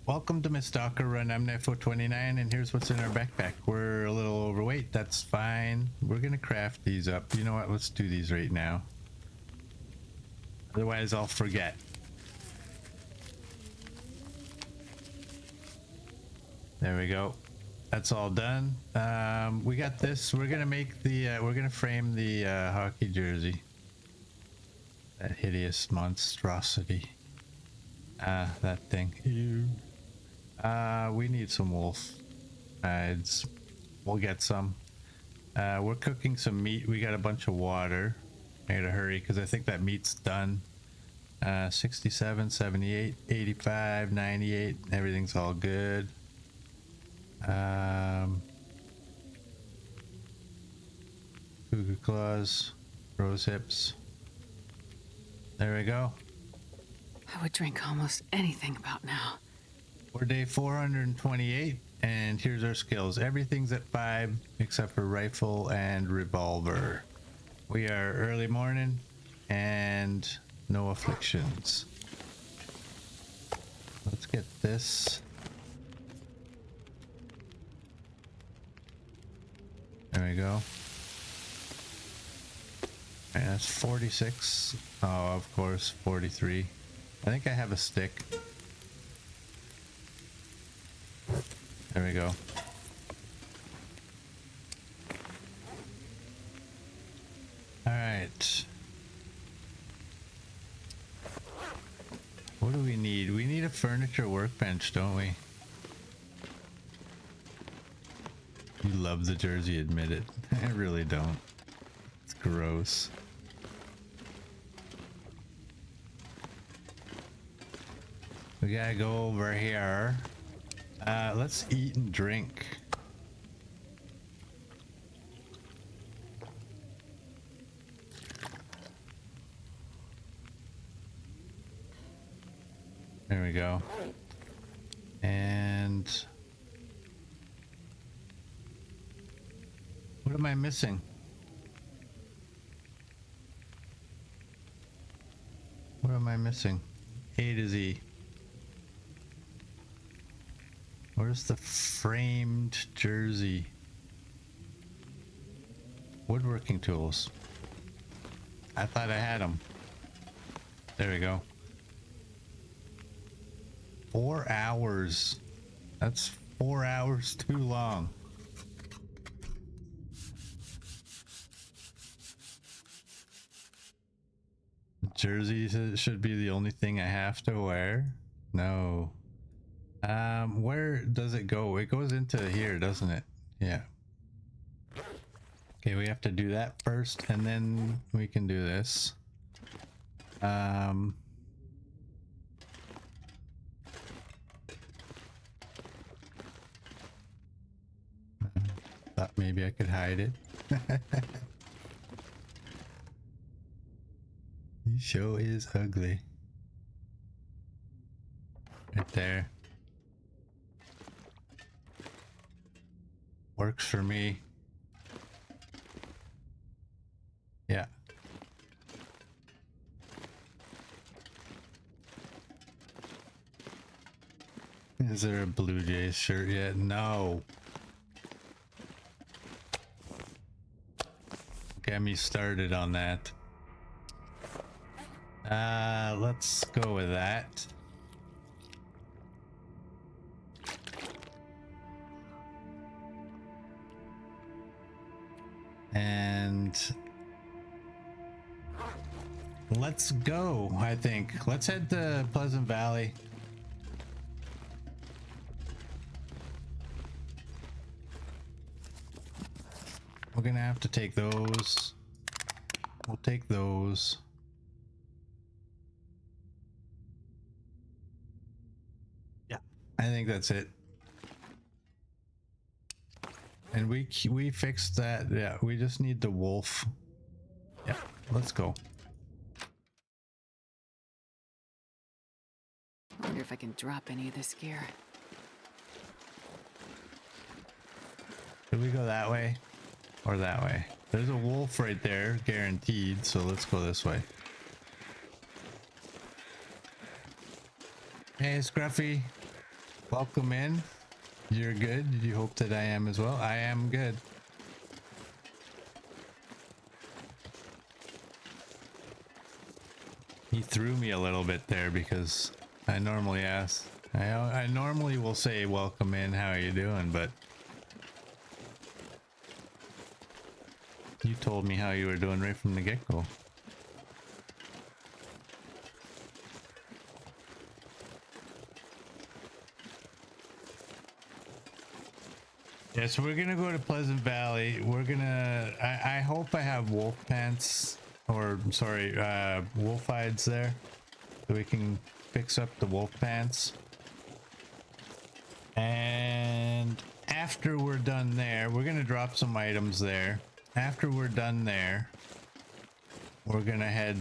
Welcome to my Stalker run. I'm E113, and here's what's in our backpack. We're a little overweight. That's fine. We're gonna craft these up. You know what? Let's do these right now. Otherwise, I'll forget. There we go. That's all done. We got this. We're gonna make the. We're gonna frame the hockey jersey. That hideous monstrosity. That thing. Ew. We need some wolf hides. We'll get some. We're cooking some meat. We got a bunch of water. I gotta hurry because I think that meat's done. 67, 78, 85, 98. Everything's all good. Cougar claws, rose hips. There we go. I would drink almost anything about now. We're day 428, and here's our skills. Everything's at 5 except for rifle and revolver. We are early morning and no afflictions. Let's get this. There we go. And that's 46. Oh, of course, 43. I think I have a stick. There we go. All right. What do we need? We need a furniture workbench, don't we? You love the jersey, admit it. I really don't. It's gross. We gotta go over here. Let's eat and drink. There we go. And what am I missing? What am I missing? A to Z. Where's the framed jersey? Woodworking tools. I thought I had them. There we go. 4 hours. That's 4 hours too long. Jerseys should be the only thing I have to wear. No. Where does it go? It goes into here, doesn't it? Yeah. Okay, we have to do that first, and then we can do this. Thought maybe I could hide it. He sure is ugly. Right there. Works for me. Yeah. Is there a Blue Jays shirt yet? No. Get me started on that. Let's go with that. And let's go, I think. Let's head to Pleasant Valley. We're gonna have to take those. We'll take those. Yeah, I think that's it. And we fixed that. Yeah, we just need the wolf. Yeah, let's go. I wonder if I can drop any of this gear. Should we go that way or that way? There's a wolf right there, guaranteed. So let's go this way. Hey, Scruffy. Welcome in. You're good. You hope that I am as well. I am good. He threw me a little bit there because I normally ask. I normally will say welcome in, how are you doing, but you told me how you were doing right from the get-go. Yeah, so we're gonna go to Pleasant Valley. We're gonna I hope I have wolf pants, or sorry, wolf hides there, so we can fix up the wolf pants. And after we're done there, we're gonna drop some items there. After we're done there, we're gonna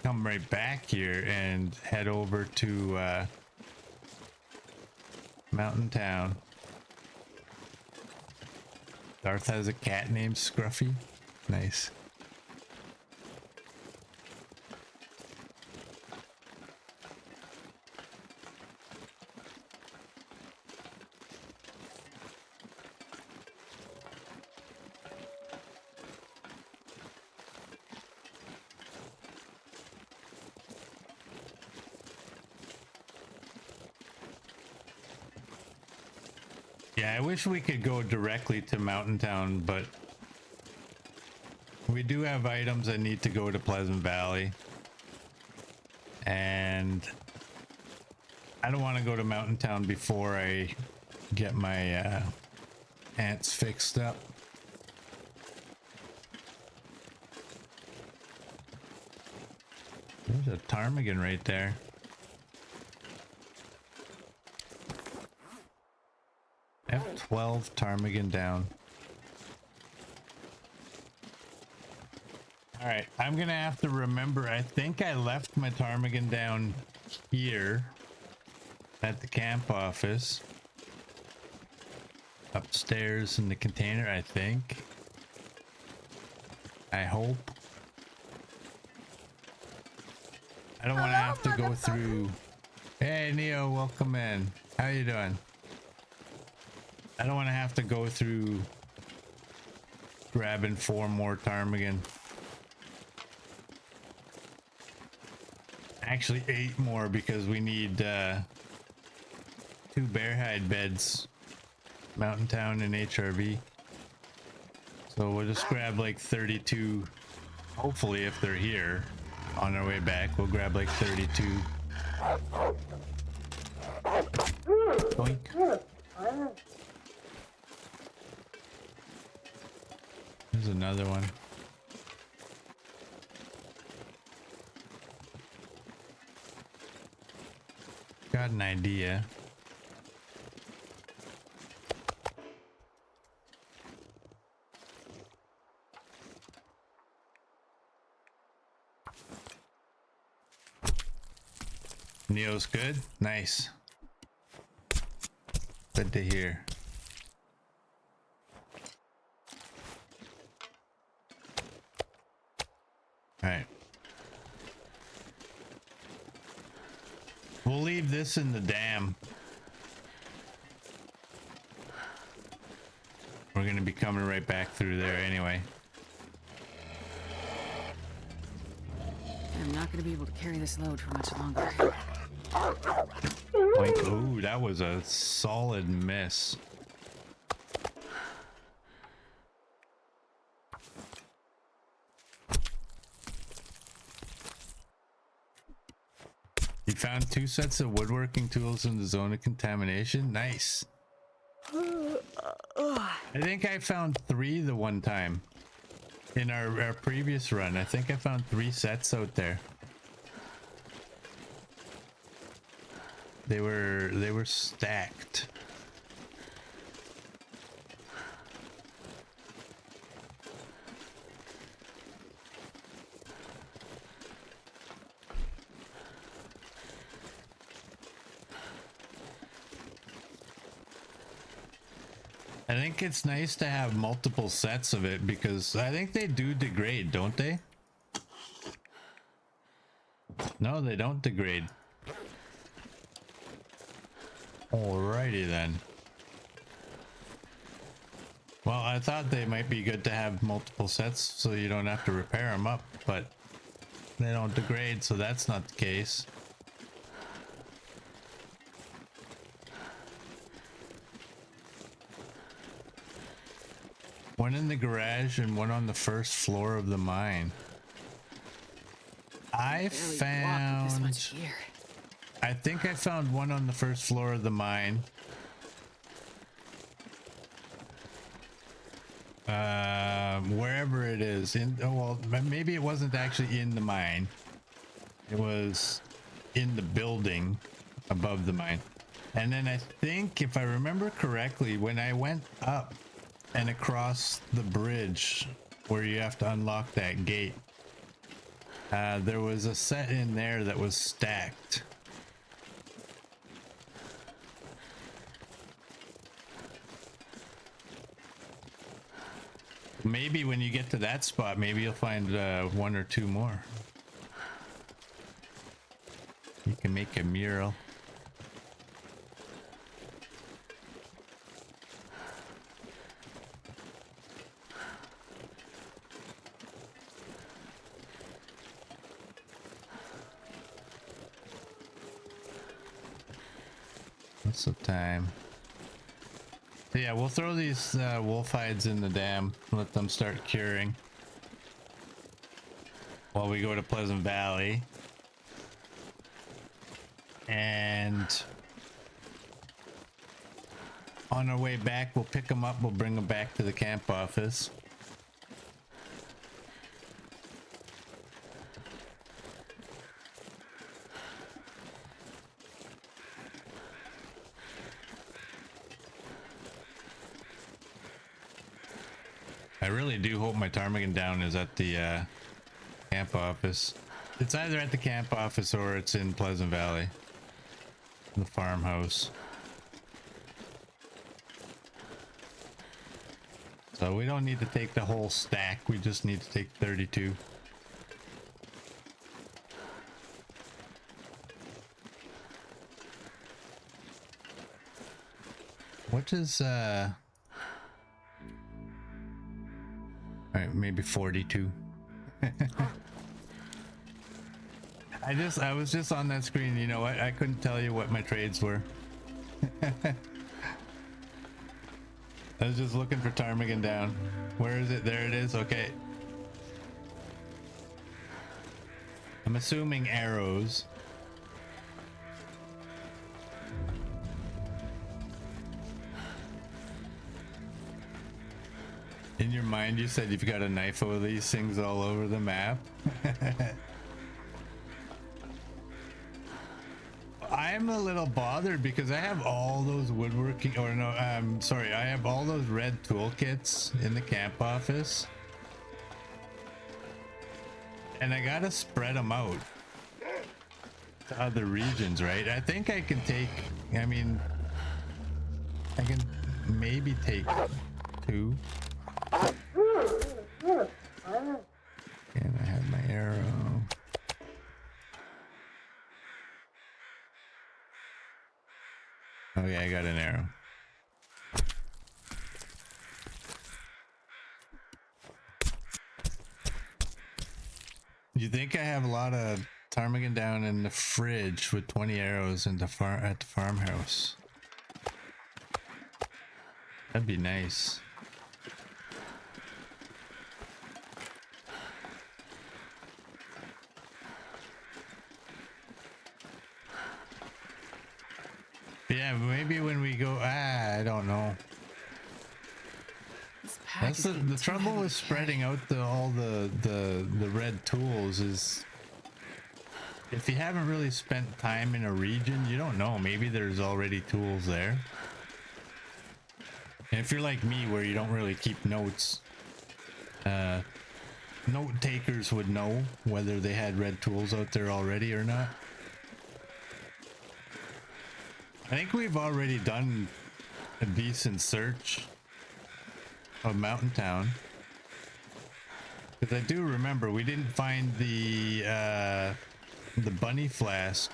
come right back here and head over to Mountain Town. Darth has a cat named Scruffy. Nice. Yeah, I wish we could go directly to Mountain Town, but we do have items that need to go to Pleasant Valley. And I don't want to go to Mountain Town before I get my ants fixed up. There's a ptarmigan right there. F12 ptarmigan down. All right, I'm gonna have to remember. I think I left my ptarmigan down here at the camp office, upstairs in the container, I think. I hope. I don't want to have to go through. Hey Neo, welcome in. How you doing? I don't want to have to go through grabbing 4 more ptarmigan. Actually 8 more, because we need 2 bear hide beds, Mountain Town and HRV. So we'll just grab like 32. Hopefully, if they're here on our way back, we'll grab like 32. Boink. There's another one. Got an idea. Neo's good? Nice. Good to hear. Alright. We'll leave this in the dam. We're gonna be coming right back through there anyway. I'm not gonna be able to carry this load for much longer. Like, ooh, that was a solid miss. You found 2 sets of woodworking tools in the zone of contamination. Nice. I think I found 3 the one time in our previous run. I think I found 3 sets out there. They were stacked. I think it's nice to have multiple sets of it, because I think they do degrade, don't they? No, they don't degrade. Alrighty then. Well, I thought they might be good to have multiple sets so you don't have to repair them up, but they don't degrade, so that's not the case. One in the garage and one on the first floor of the mine. I found... This much gear. I think I found one on the first floor of the mine. Wherever it is. Well, maybe it wasn't actually in the mine. It was in the building above the mine. And then I think, if I remember correctly, when I went up and across the bridge where you have to unlock that gate, there was a set in there that was stacked. Maybe when you get to that spot, maybe you'll find one or two more. You can make a mural. What's the time? So yeah, we'll throw these wolf hides in the dam, let them start curing while we go to Pleasant Valley. And on our way back, we'll pick them up, we'll bring them back to the camp office. I really do hope my ptarmigan down is at the camp office. It's either at the camp office or it's in Pleasant Valley, the farmhouse. So we don't need to take the whole stack, we just need to take 32. What is Alright, maybe 42. I was just on that screen, you know what? I couldn't tell you what my trades were. I was just looking for ptarmigan down. Where is it? There it is. Okay. I'm assuming arrows. In your mind, you said you've got a knife of these things all over the map. I'm a little bothered because I have all those woodworking, or no, I'm sorry, I have all those red toolkits in the camp office. And I gotta spread them out to other regions, right? I think I can take, I mean, I can maybe take 2. And I have my arrow. Okay, I got an arrow. You think I have a lot of ptarmigan down in the fridge with 20 arrows in the at the farmhouse? That'd be nice. Yeah, maybe when we go, I don't know. That's the trouble with spreading out all the red tools is if you haven't really spent time in a region, you don't know. Maybe there's already tools there. And if you're like me, where you don't really keep notes, note takers would know whether they had red tools out there already or not. I think we've already done a decent search of Mountain Town. Because I do remember we didn't find the bunny flask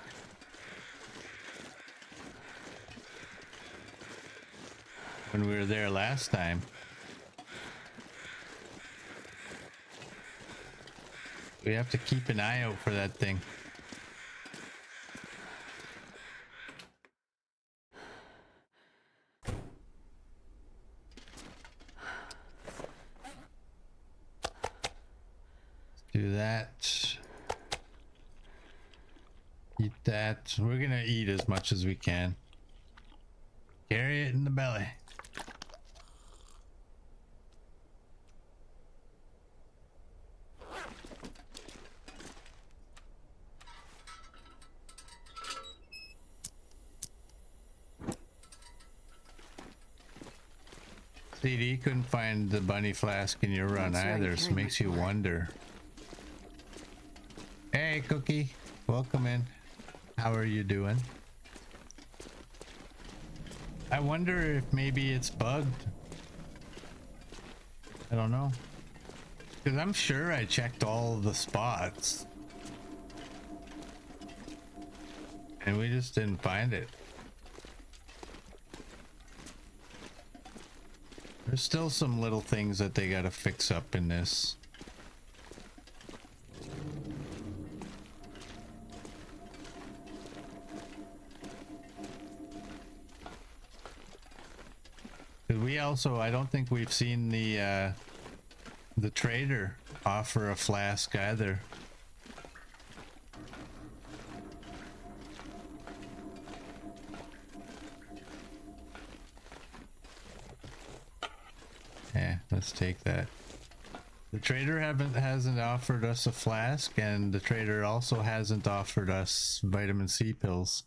when we were there last time. We have to keep an eye out for that thing. Do that. Eat that. We're gonna eat as much as we can. Carry it in the belly. CD couldn't find the bunny flask in your run either, so makes you wonder. Hey, Cookie, welcome in. How are you doing? I wonder if maybe it's bugged. I don't know. Because I'm sure I checked all the spots. And we just didn't find it. There's still some little things that they gotta fix up in this. We also, I don't think we've seen the trader offer a flask either. Yeah, let's take that. The trader hasn't offered us a flask, and the trader also hasn't offered us vitamin C pills.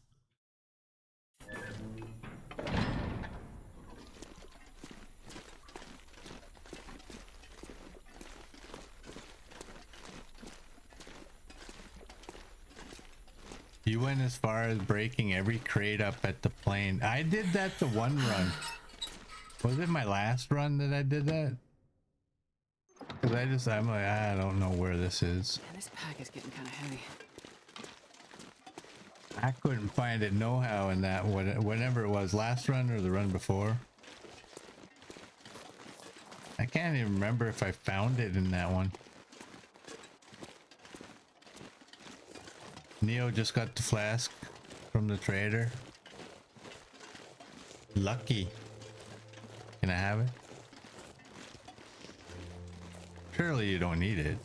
You went as far as breaking every crate up at the plane. I did that the one run. Was it my last run that I did that? Because I'm like, I don't know where this is. Yeah, this pack is getting kind of heavy. I couldn't find it no-how in that, whenever it was, last run or the run before. I can't even remember if I found it in that one. Neo just got the flask from the trader. Lucky. Can I have it? Surely you don't need it.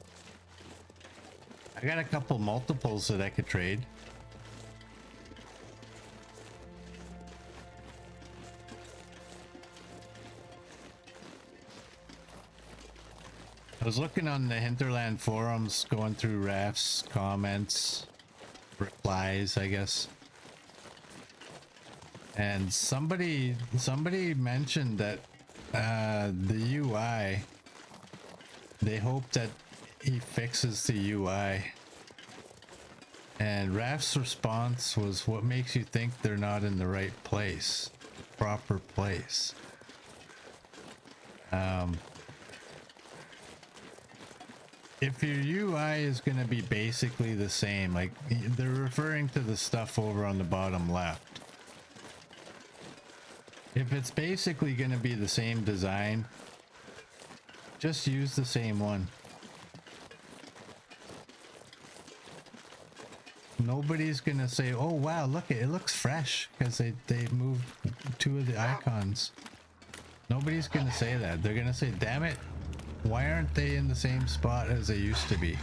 I got a couple multiples that I could trade. I was looking on the Hinterland forums, going through Raf's comments, replies, I guess. And somebody mentioned that the UI, they hope that he fixes the UI. And Raf's response was, what makes you think they're not in the right place, proper place? If your UI is going to be basically the same, like they're referring to the stuff over on the bottom left. If it's basically going to be the same design, just use the same one. Nobody's going to say, oh wow, look, it looks fresh, because they moved two of the icons. Nobody's going to say that. They're going to say, damn it, why aren't they in the same spot as they used to be?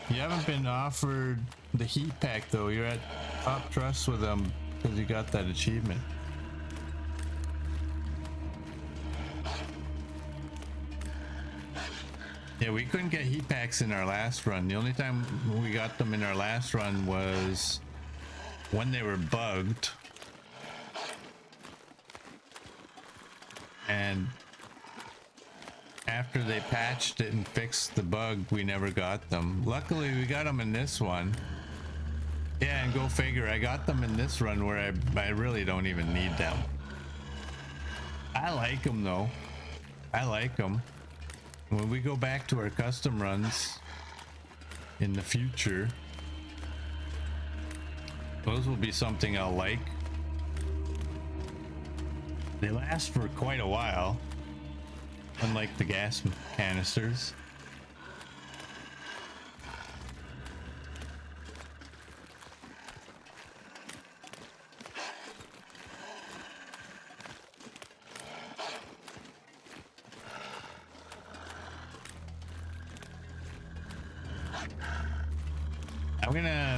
You haven't been offered the heat pack though. You're at top trust with them because you got that achievement. Yeah, we couldn't get heat packs in our last run. The only time we got them in our last run was when they were bugged. And after they patched it and fixed the bug, we never got them. Luckily, we got them in this one. Yeah, and go figure, I got them in this run where I really don't even need them. I like them though. I like them. When we go back to our custom runs, in the future. Those will be something I'll like. They last for quite a while, unlike the gas canisters.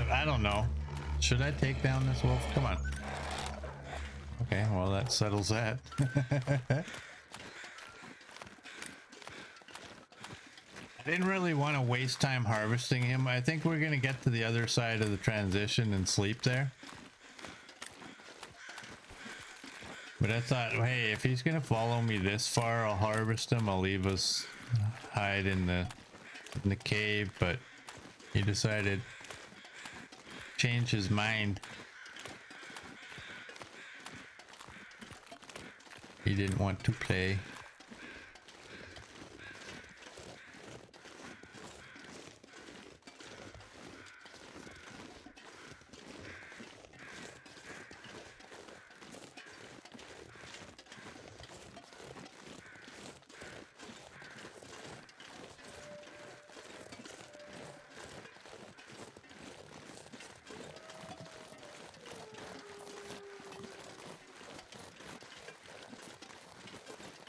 I don't know. Should I take down this wolf? Come on. Okay, well that settles that. I didn't really want to waste time harvesting him. I think we're gonna get to the other side of the transition and sleep there. But I thought, hey, if he's gonna follow me this far, I'll harvest him. I'll leave us hide in the cave. But he decided to change his mind. He didn't want to play.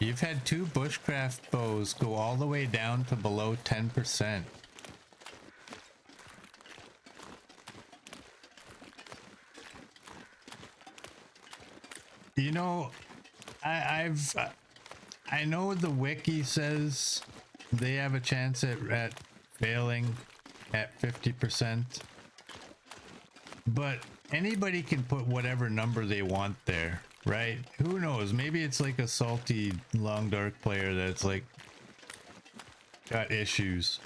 You've had 2 bushcraft bows go all the way down to below 10%. You know, I know the wiki says they have a chance at failing at 50%, but anybody can put whatever number they want there. Right? Who knows? Maybe it's like a salty long dark player that's like got issues.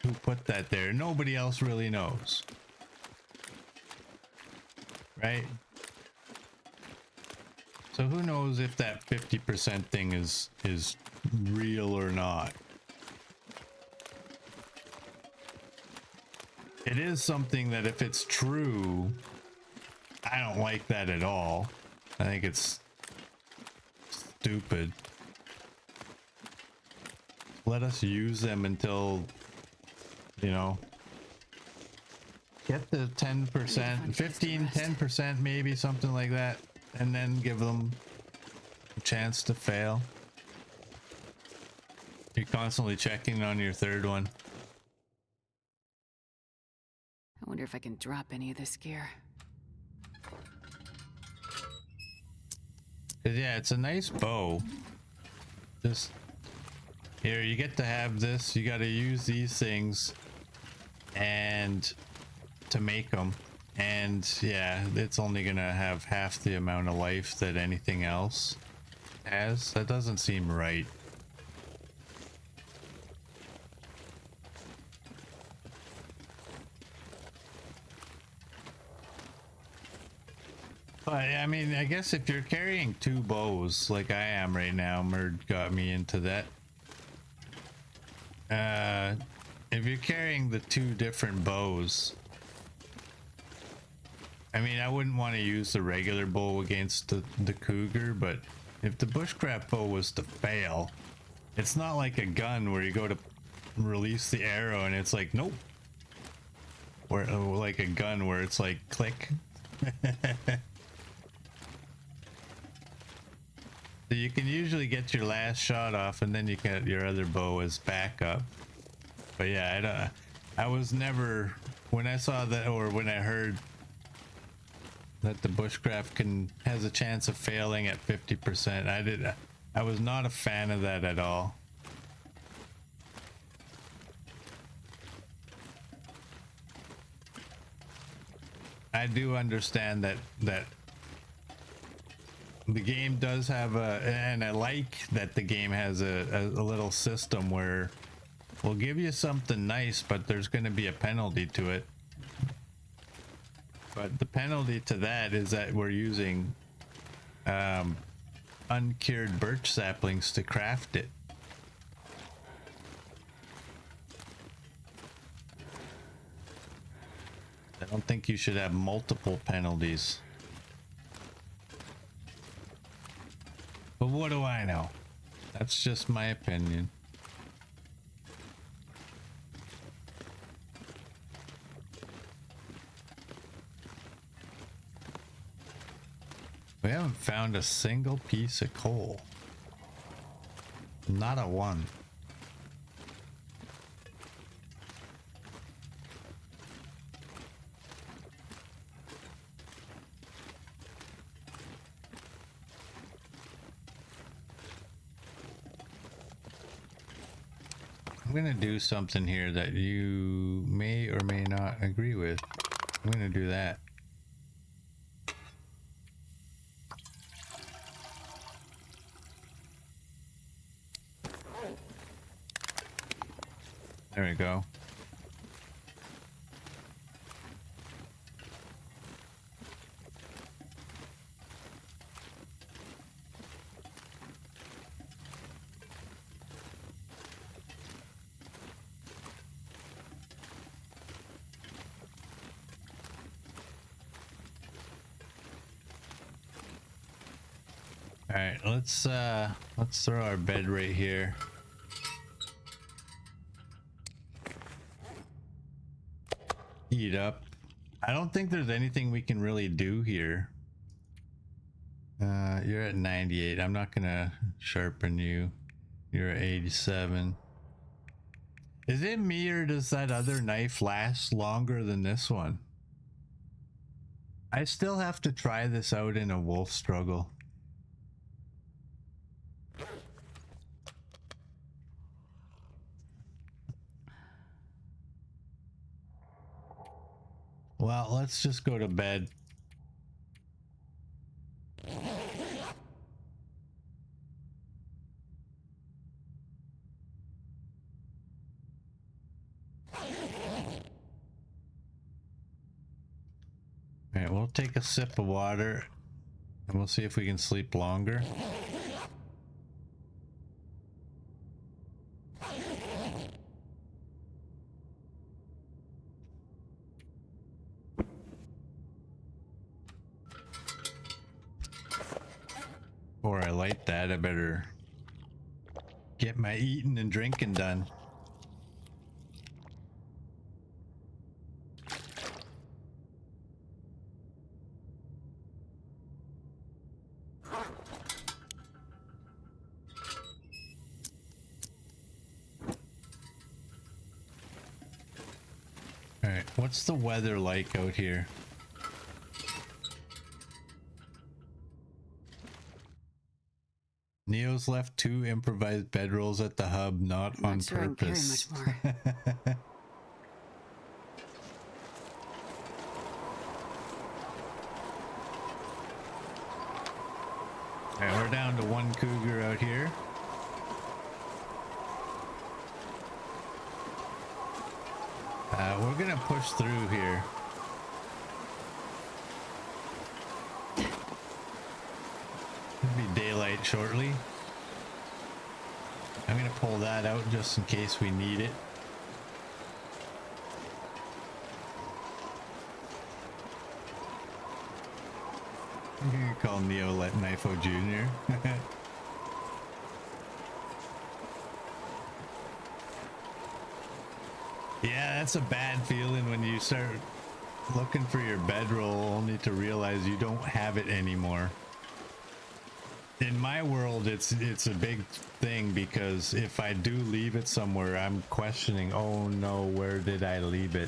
Who put that there? Nobody else really knows. Right? So who knows if that 50% thing is real or not? It is something that if it's true, I don't like that at all. I think it's stupid. Let us use them until, you know, get the 10%, 15, 10% maybe, something like that, and then give them a chance to fail. You're constantly checking on your third one. I wonder if I can drop any of this gear. 'Cause yeah, it's a nice bow. Just here, you get to have this. You got to use these things and to make them. And yeah, it's only gonna have half the amount of life that anything else has. That doesn't seem right. But I mean, I guess if you're carrying 2 bows like I am right now, Murd got me into that. If you're carrying the 2 different bows, I mean, I wouldn't want to use the regular bow against the cougar, but if the bushcraft bow was to fail, it's not like a gun where you go to release the arrow and it's like, nope. Or like a gun where it's like, click. So you can usually get your last shot off and then you get your other bow as backup. But yeah, I was never, when I saw that, or when I heard that the bushcraft has a chance of failing at 50%, I was not a fan of that at all. I do understand that the game does have and I like that the game has a little system where we'll give you something nice, but there's going to be a penalty to it. But the penalty to that is that we're using uncured birch saplings to craft it. I don't think you should have multiple penalties. But what do I know? That's just my opinion. We haven't found a single piece of coal. Not a one. I'm gonna do something here that you may or may not agree with. I'm gonna do that. There we go. All right, let's throw our bed right here. Eat up. I don't think there's anything we can really do here. You're at 98. I'm not gonna sharpen you. You're at 87. Is it me or does that other knife last longer than this one? I still have to try this out in a wolf struggle. Well, let's just go to bed. All right, we'll take a sip of water and we'll see if we can sleep longer. Before I light that, I better get my eating and drinking done. All right, what's the weather like out here? Neo's left 2 improvised bedrolls at the hub, not on Sure I can carry purpose. much more. Alright, we're down to 1 cougar out here. We're gonna push through here. It'll be daylight shortly. I'm gonna pull that out just in case we need it. I'm gonna call Neo Let Knifo Jr. Yeah, that's a bad feeling when you start looking for your bedroll only to realize you don't have it anymore. In my world, it's a big thing because if I do leave it somewhere, I'm questioning, oh no, where did I leave it?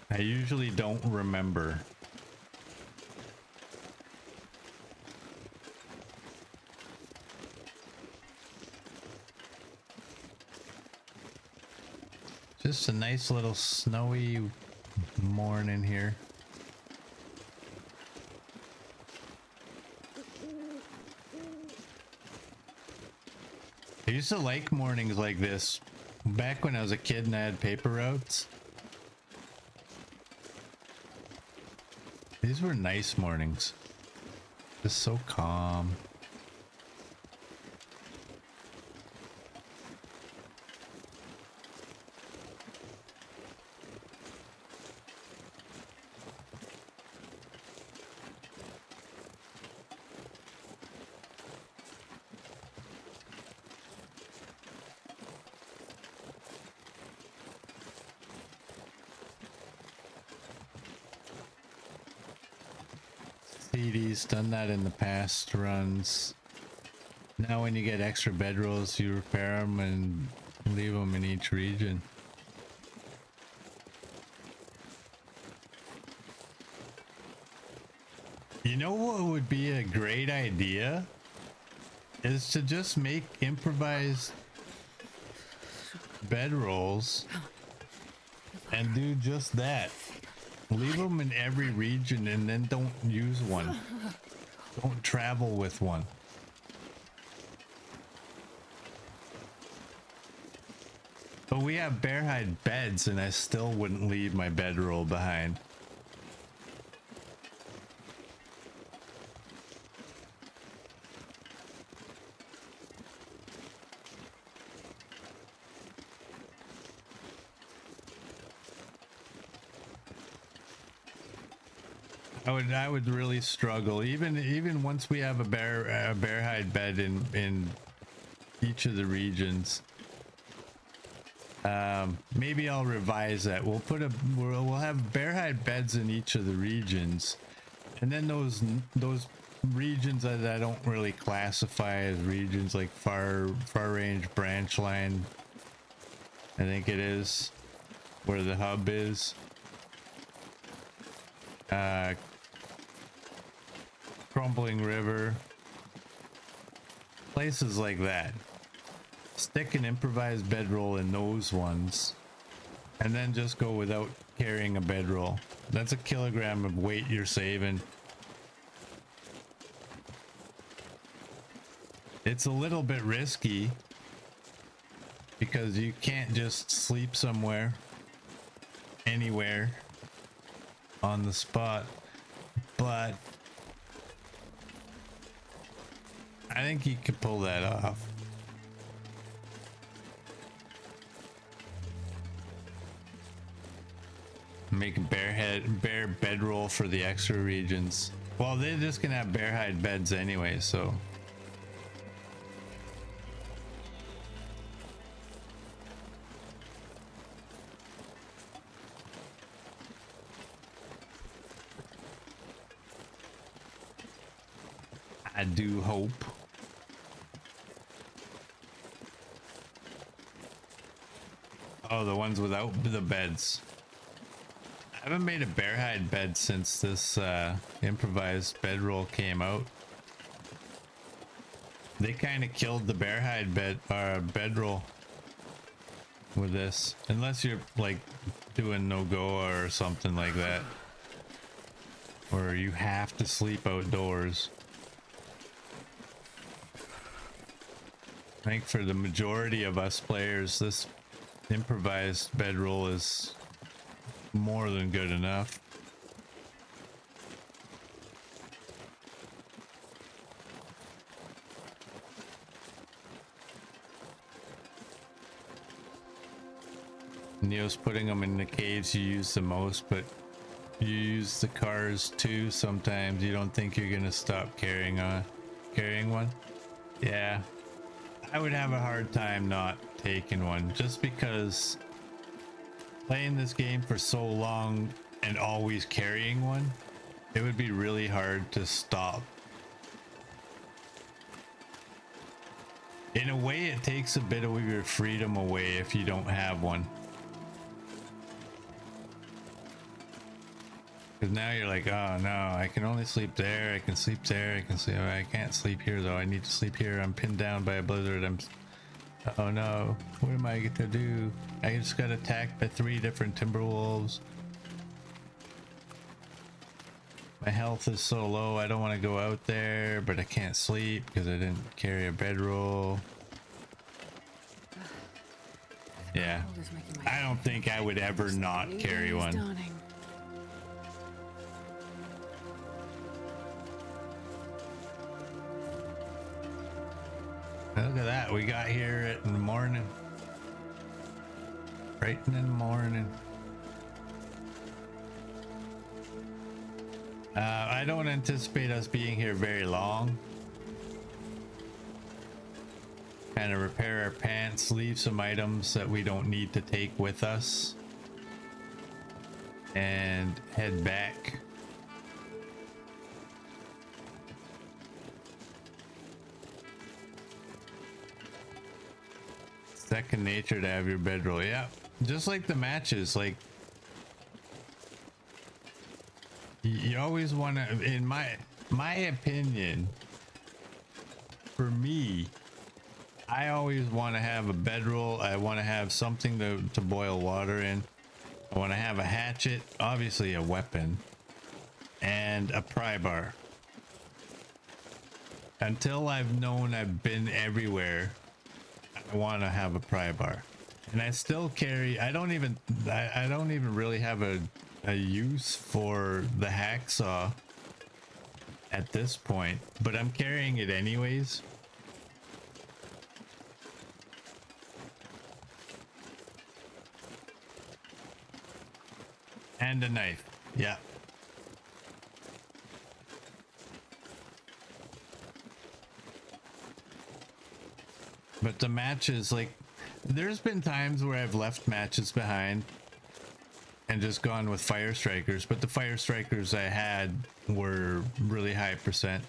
I usually don't remember. Just a nice little snowy morning here. I used to like mornings like this back when I was a kid and I had paper routes. These were nice mornings. Just so calm. CD's done that in the past runs. Now when you get extra bedrolls, you repair them and leave them in each region. You know what would be a great idea? Is to just make improvised bedrolls and do just that. Leave them in every region and then don't use one. Don't travel with one. But we have bear hide beds and I still wouldn't leave my bedroll behind. I would really struggle even once we have a bear hide bed in each of the regions. Maybe I'll revise that. We'll have bear hide beds in each of the regions, and then those regions that I don't really classify as regions, like far range branch line, I think it is where the hub is. Crumbling River, places like that. Stick an improvised bedroll in those ones and then just go without carrying a bedroll. That's a kilogram of weight you're saving. It's a little bit risky because you can't just sleep somewhere, anywhere on the spot, but I think you could pull that off. Make a bear bedroll for the extra regions. Well, they're just gonna have bear hide beds anyway, so. I do hope. Oh, the ones without the beds. I haven't made a bear hide bed since this improvised bedroll came out. They kind of killed the bear hide bedroll with this, unless you're like doing no-go or something like that, or you have to sleep outdoors. I think for the majority of us players, this improvised bedroll is more than good enough. Neo's putting them in the caves you use the most, but you use the cars too sometimes. You don't think you're gonna stop carrying one? Yeah. I would have a hard time not taking one, just because playing this game for so long and always carrying one, it would be really hard to stop. In a way, it takes a bit of your freedom away if you don't have one. Because now you're like, oh no, I can only sleep there, I can sleep there, I can sleep, I can't sleep here though, I need to sleep here, I'm pinned down by a blizzard, oh no, what am I to do? I just got attacked by 3 different timber wolves. My health is so low, I don't want to go out there, but I can't sleep because I didn't carry a bedroll. Yeah, I don't think I would ever not carry one. Look at that. We got here in the morning. Right in the morning. I don't anticipate us being here very long. Kind of repair our pants, leave some items that we don't need to take with us, and head back. Second nature to have your bedroll. Yeah, just like the matches, like you always want to, in my opinion, for me, I always want to have a bedroll. I want to have something to boil water in. I want to have a hatchet, obviously a weapon, and a pry bar. Until I've known I've been everywhere, I want to have a pry bar. And I still carry, I don't even really have a use for the hacksaw at this point, but I'm carrying it anyways. And a knife. Yeah. But the matches, like, there's been times where I've left matches behind and just gone with fire strikers, but the fire strikers I had were really high percent.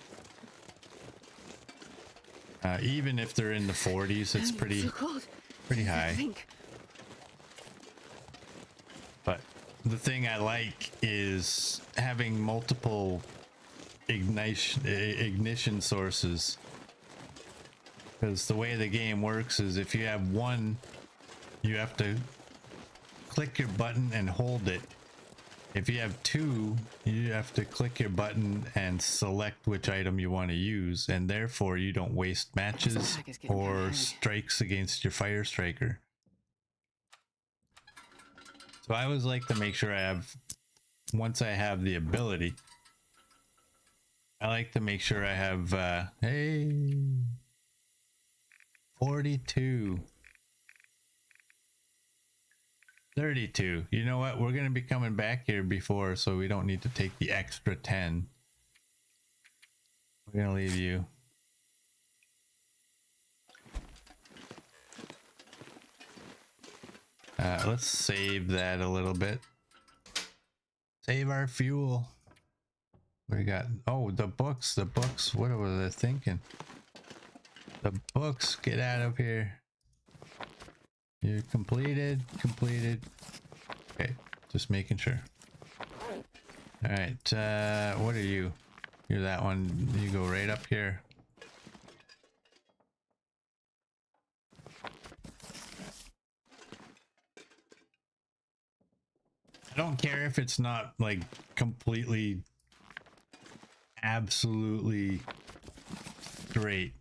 Even if they're in the 40s, it's pretty high. But the thing I like is having multiple ignition sources. Because the way the game works is if you have one, you have to click your button and hold it. If you have two, you have to click your button and select which item you want to use, and therefore you don't waste matches or strikes against your fire striker. So I always like to make sure I have, once I have the ability, I like to make sure I have, hey, 42. 32. You know what? We're going to be coming back here before, so we don't need to take the extra 10. We're going to leave you. Let's save that a little bit. Save our fuel. We got, oh, the books. What was I thinking? The books, get out of here. You're completed. Okay, just making sure. All right, what are you? You're that one. You go right up here. I don't care if it's not like completely, absolutely straight.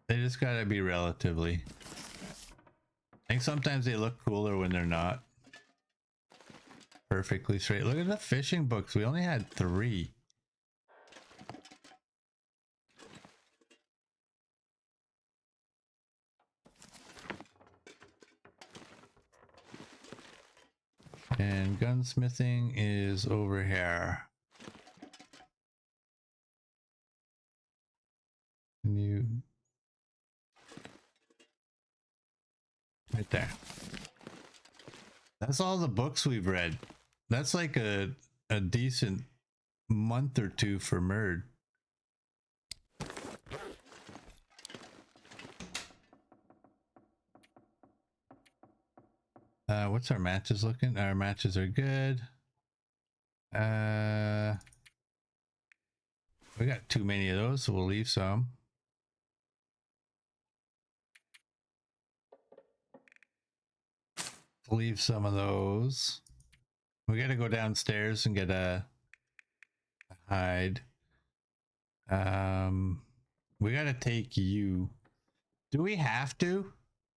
They just gotta be relatively. I think sometimes they look cooler when they're not perfectly straight. Look at the fishing books. We only had 3. And gunsmithing is over here. You right there. That's all the books we've read. That's like a decent month or 2 for Murd. What's our matches looking? Our matches are good. We got too many of those, so we'll leave some. Leave some of those. We gotta go downstairs and get a hide. We gotta take you. Do we have to?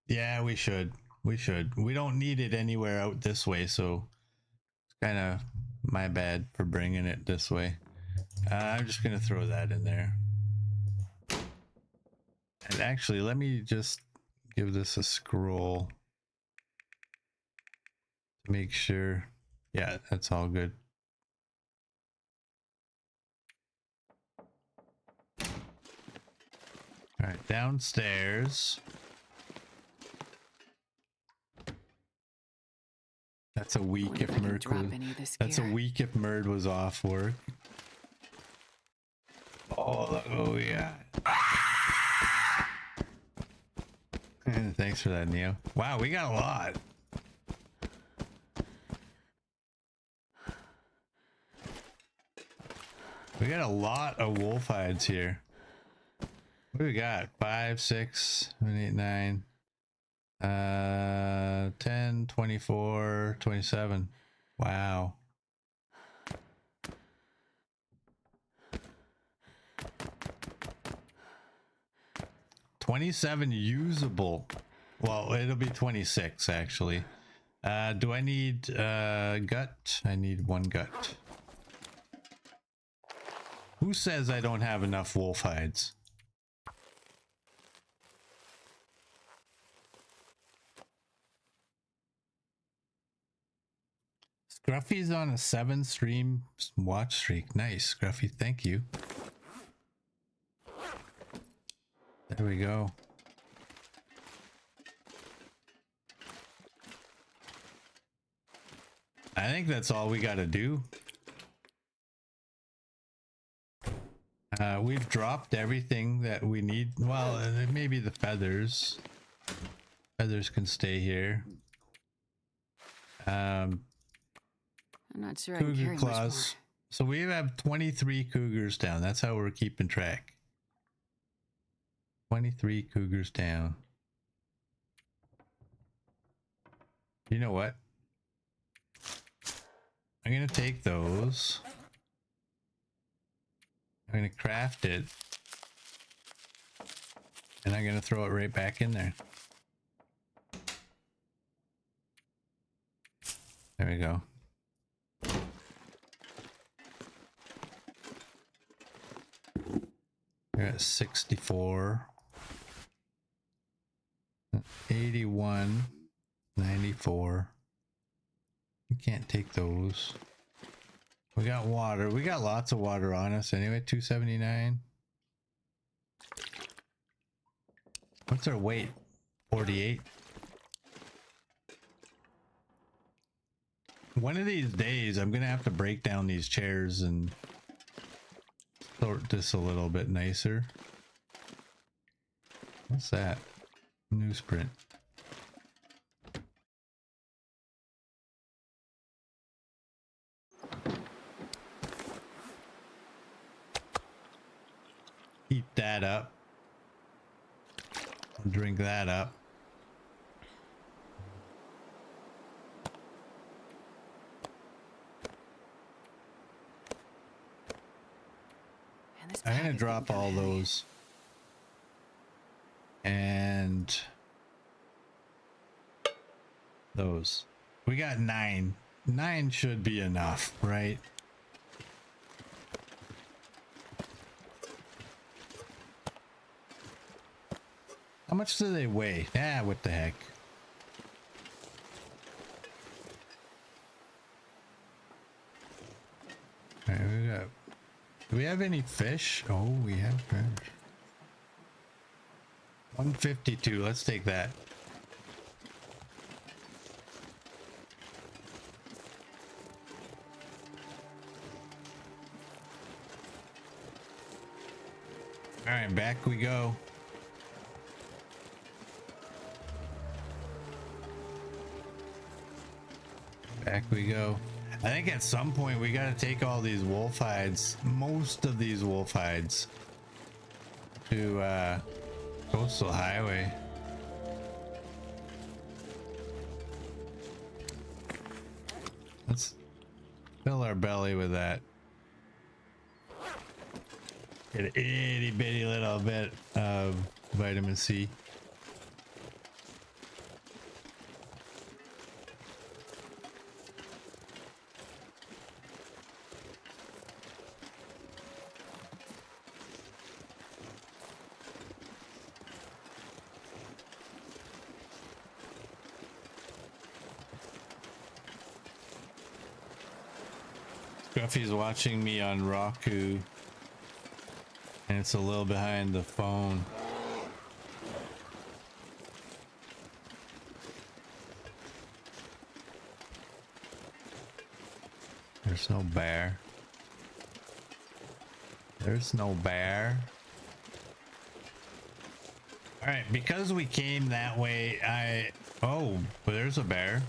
Yeah, we should. We don't need it anywhere out this way, so it's kind of my bad for bringing it this way. I'm just gonna throw that in there. And actually, let me just give this a scroll to make sure. Yeah, that's all good. All right, downstairs. That's a week if Murd was. That's a week if Murd was off work. Oh yeah. Thanks for that, Neo. Wow, we got a lot. We got a lot of wolf hides here. What do we got? 5, 6, 7, 8, 9, 10, 24, 27. Wow. $27 usable. Well, it'll be 26 actually. Do I need gut? I need 1 gut. Who says I don't have enough wolf hides? Scruffy's on a 7-stream watch streak. Nice, Scruffy. Thank you. There we go. I think that's all we got to do. We've dropped everything that we need. Well, maybe the feathers. Feathers can stay here. I'm not sure I can carry much more. So we have 23 cougars down. That's how we're keeping track. 23 cougars down. You know what? I'm gonna take those. I'm gonna craft it. And I'm gonna throw it right back in there. There we go. We're at 64. 81. 94. You can't take those. We got water. We got lots of water on us anyway. 279. What's our weight? 48. One of these days, I'm going to have to break down these chairs and sort this a little bit nicer. What's that? Newsprint. Heat that up. Drink that up. I'm gonna drop all those. And those. We got 9. 9 should be enough, right? How much do they weigh? Ah, what the heck. Alright, we got... Do we have any fish? Oh, we have fish. 152. Let's take that. All right, back we go. Back we go. I think at some point we got to take all these wolf hides, most of these wolf hides, to Coastal Highway. Let's fill our belly with that. Get an itty bitty little bit of vitamin C. Gruffy's watching me on Roku, and it's a little behind the phone. There's no bear. There's no bear. All right, because we came that way, oh, but there's a bear.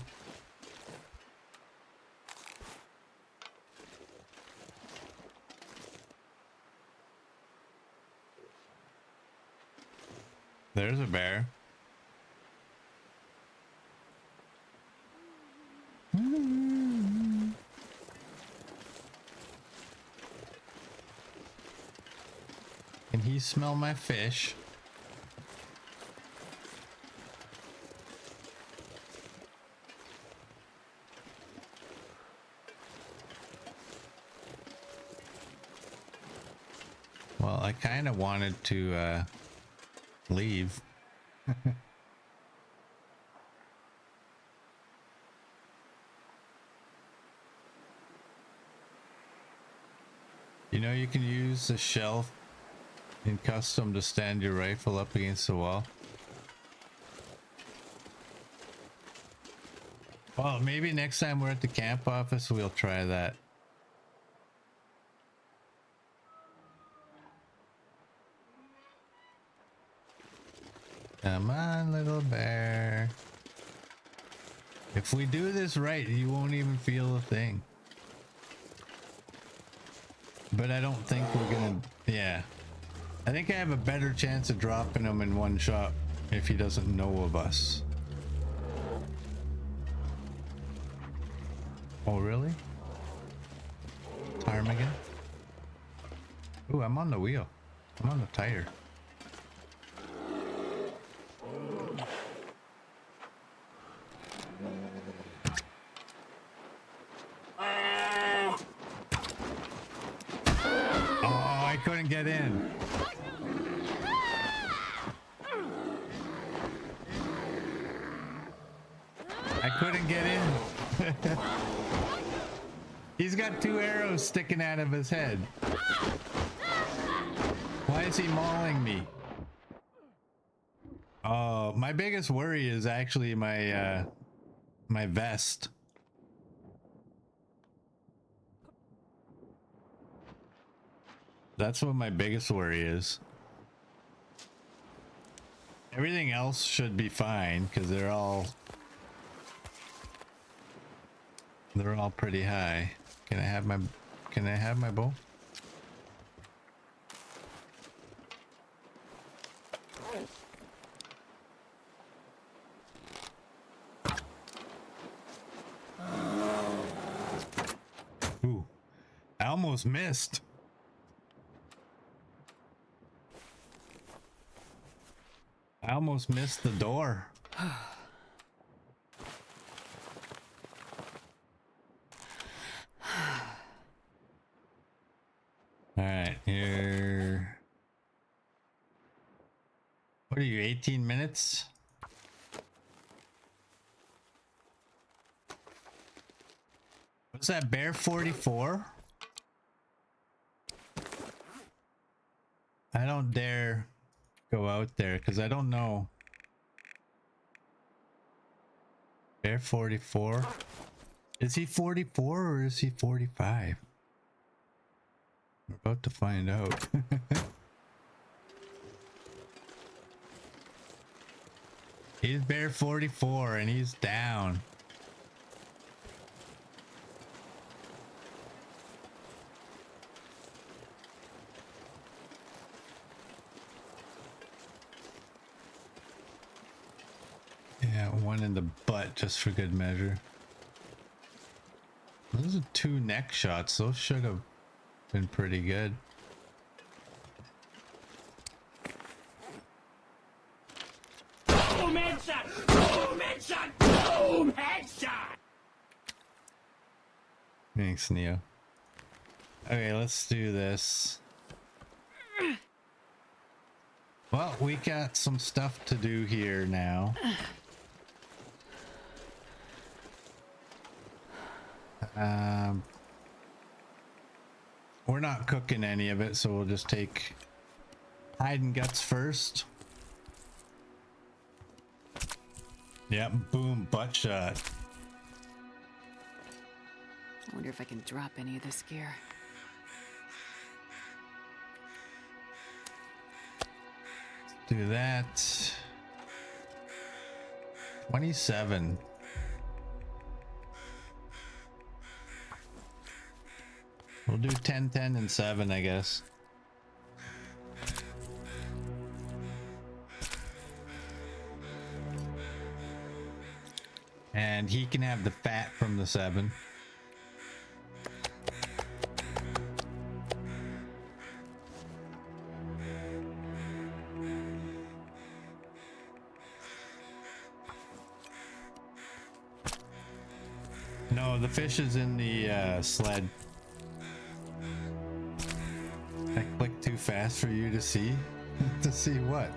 There's a bear. Can he smell my fish? Well, I kind of wanted to leave. You know, you can use the shelf in custom to stand your rifle up against the wall. Well, maybe next time we're at the camp office, we'll try that. Come on, little bear. If we do this right, you won't even feel a thing. But I don't think we're gonna, yeah. I think I have a better chance of dropping him in one shot if he doesn't know of us. Oh, really? Ptarmigan? Ooh, I'm on the wheel. I'm on the tire. Oh, I couldn't get in. I couldn't get in. He's got 2 arrows sticking out of his head. Why is he mauling me? Oh, my biggest worry is actually my my vest. That's what my biggest worry is. Everything else should be fine because they're all pretty high. Can I have my bow? Ooh, I almost missed. I almost missed the door. All right, here. What are you, 18 minutes? What's that, bear 44? I don't dare go out there because I don't know. Bear 44? Is he 44 or is he 45? We're about to find out. He's bear 44 and he's down. Yeah, one in the butt just for good measure. Those are 2 neck shots. Those should have been pretty good. Boom headshot! Boom headshot! Boom headshot! Thanks, Neo. Okay, let's do this. Well, we got some stuff to do here now. we're not cooking any of it, so we'll just take hide and guts first. Yep, boom, butt shot. I wonder if I can drop any of this gear. Do that. 27. We'll do 10, 10, and 7, I guess. And he can have the fat from the 7. No, the fish is in the sled. I clicked too fast for you to see? To see what?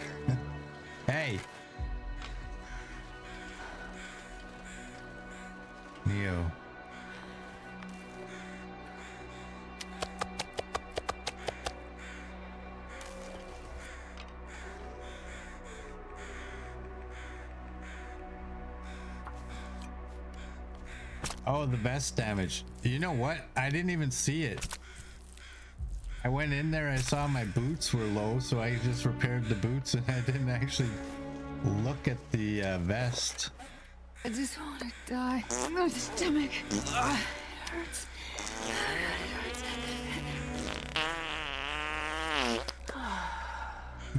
Hey! Neo. Oh, the vest damage. You know what? I didn't even see it. I went in there, I saw my boots were low, so I just repaired the boots and I didn't actually look at the vest. I just want to die. My stomach. Ugh, it hurts.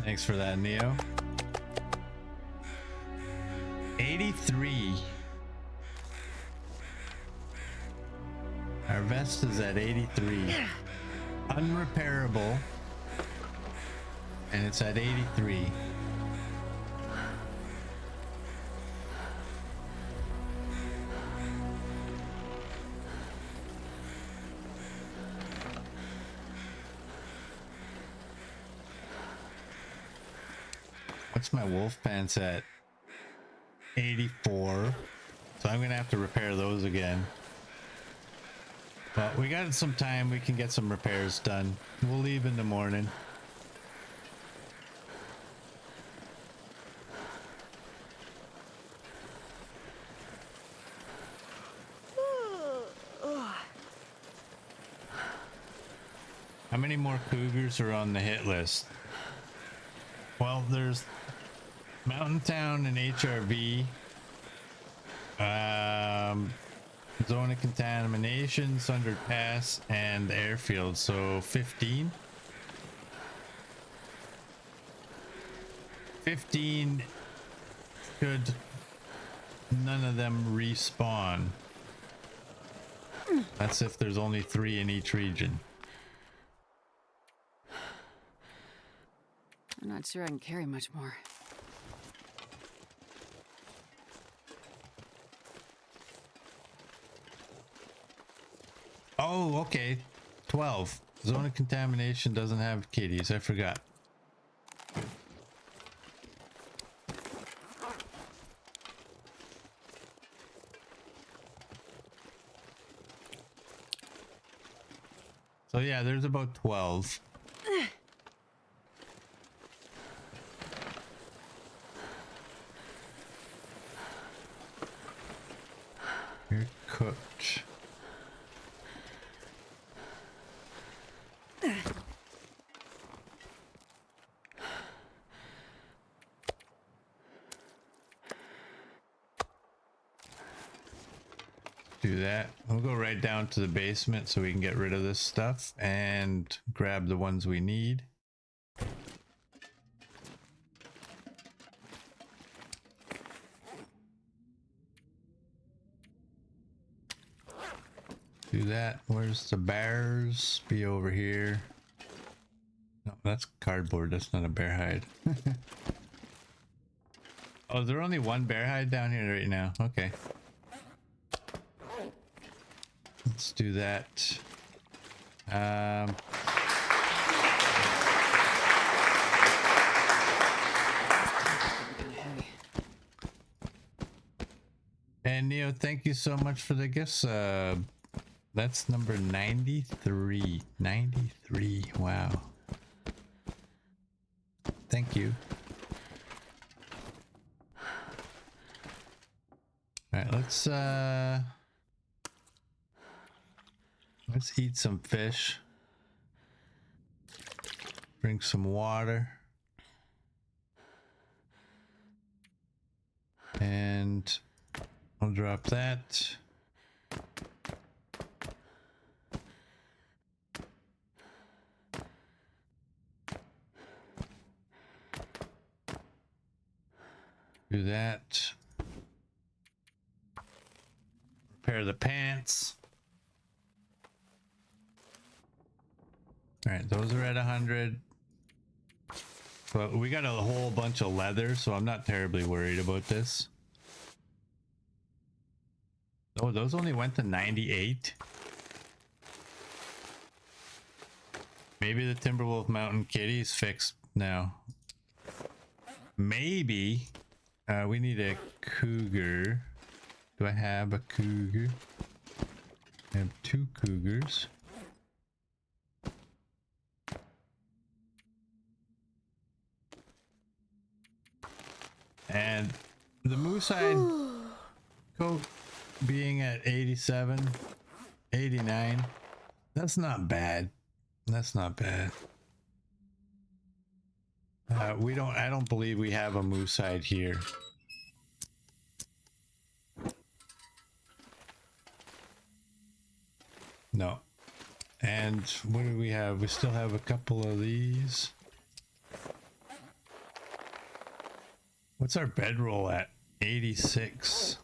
Thanks for that, Neo. 83. Our vest is at 83. Unrepairable. And it's at 83. What's my wolf pants at? 84. So I'm gonna have to repair those again. But we got some time, we can get some repairs done. We'll leave in the morning. How many more cougars are on the hit list? Well, there's Mountain Town and HRV. Zone of contamination, Sundered Pass, and airfield. So 15. 15 should none of them respawn. That's if there's only 3 in each region. I'm not sure I can carry much more. Oh, okay. 12. Zone of contamination doesn't have kitties. I forgot. So yeah, there's about 12. You're cooked. Do that. We'll go right down to the basement so we can get rid of this stuff and grab the ones we need. Do that. Where's the bears? Be over here. No, that's cardboard. That's not a bear hide. Oh, is there only one bear hide down here right now? Okay. Let's do that. And Neo, thank you so much for the gift sub. That's number 93. 93. Wow. Thank you. All right, let's eat some fish. Drink some water. And I'll drop that. Do that. Repair the pants. All right, those are at 100. But we got a whole bunch of leather, so I'm not terribly worried about this. Oh, those only went to 98. Maybe the Timberwolf Mountain Kitty's fixed now. Maybe. We need a cougar. Do I have a cougar? I have 2 cougars. And the moose hide coat being at 87, 89, that's not bad. That's not bad. I don't believe we have a moose hide here. No. And what do we have? We still have a couple of these. What's our bedroll at? 86.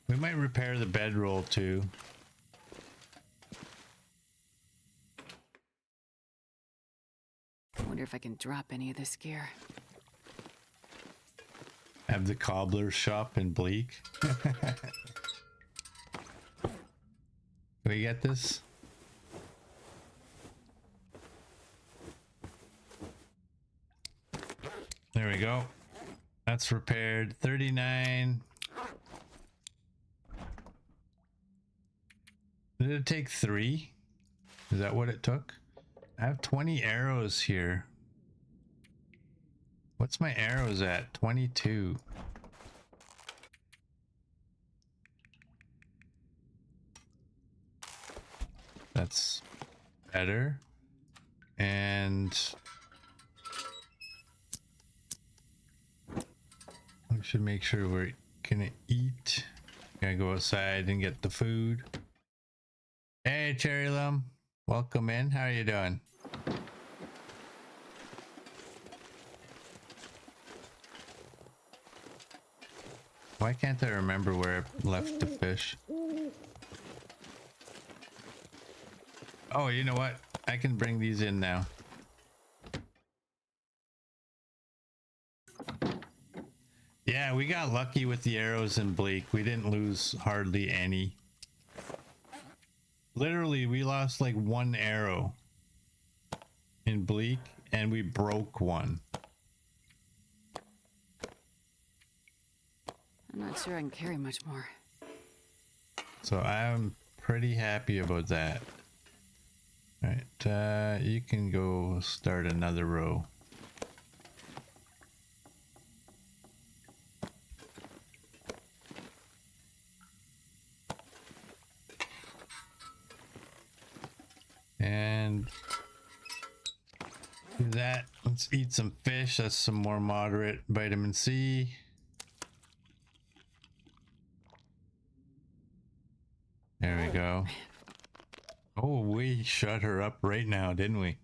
We might repair the bedroll too. I wonder if I can drop any of this gear. Have the cobbler's shop in Bleak. Can we get this? There we go. That's repaired. 39. Did it take 3? Is that what it took? I have 20 arrows here. What's my arrows at? 22. That's better. And we should make sure we're gonna eat. Gotta go outside and get the food. Hey, Cherry Lum. Welcome in. How are you doing? Why can't I remember where I left the fish? Oh, you know what? I can bring these in now. Yeah, we got lucky with the arrows in Bleak. We didn't lose hardly any. Literally, we lost like 1 arrow in Bleak, and we broke 1. I'm not sure I can carry much more. So I'm pretty happy about that. All right, you can go start another row. And do that. Let's eat some fish. That's some more moderate vitamin C. There we go. Oh, we shut her up right now, didn't we?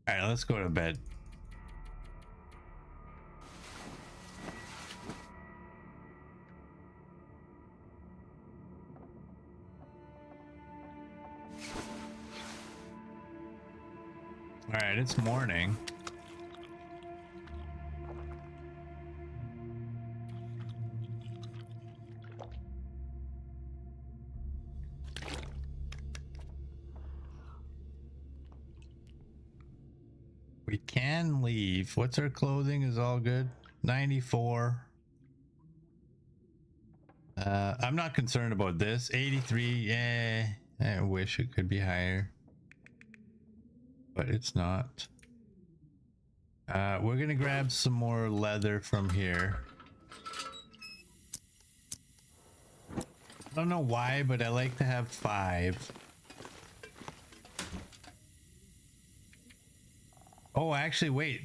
All right, let's go to bed. All right, it's morning. We can leave. What's our clothing? Is all good? 94. I'm not concerned about this. 83, yeah, I wish it could be higher, but it's not. We're gonna grab some more leather from here. I don't know why, but I like to have 5. Oh, actually, wait.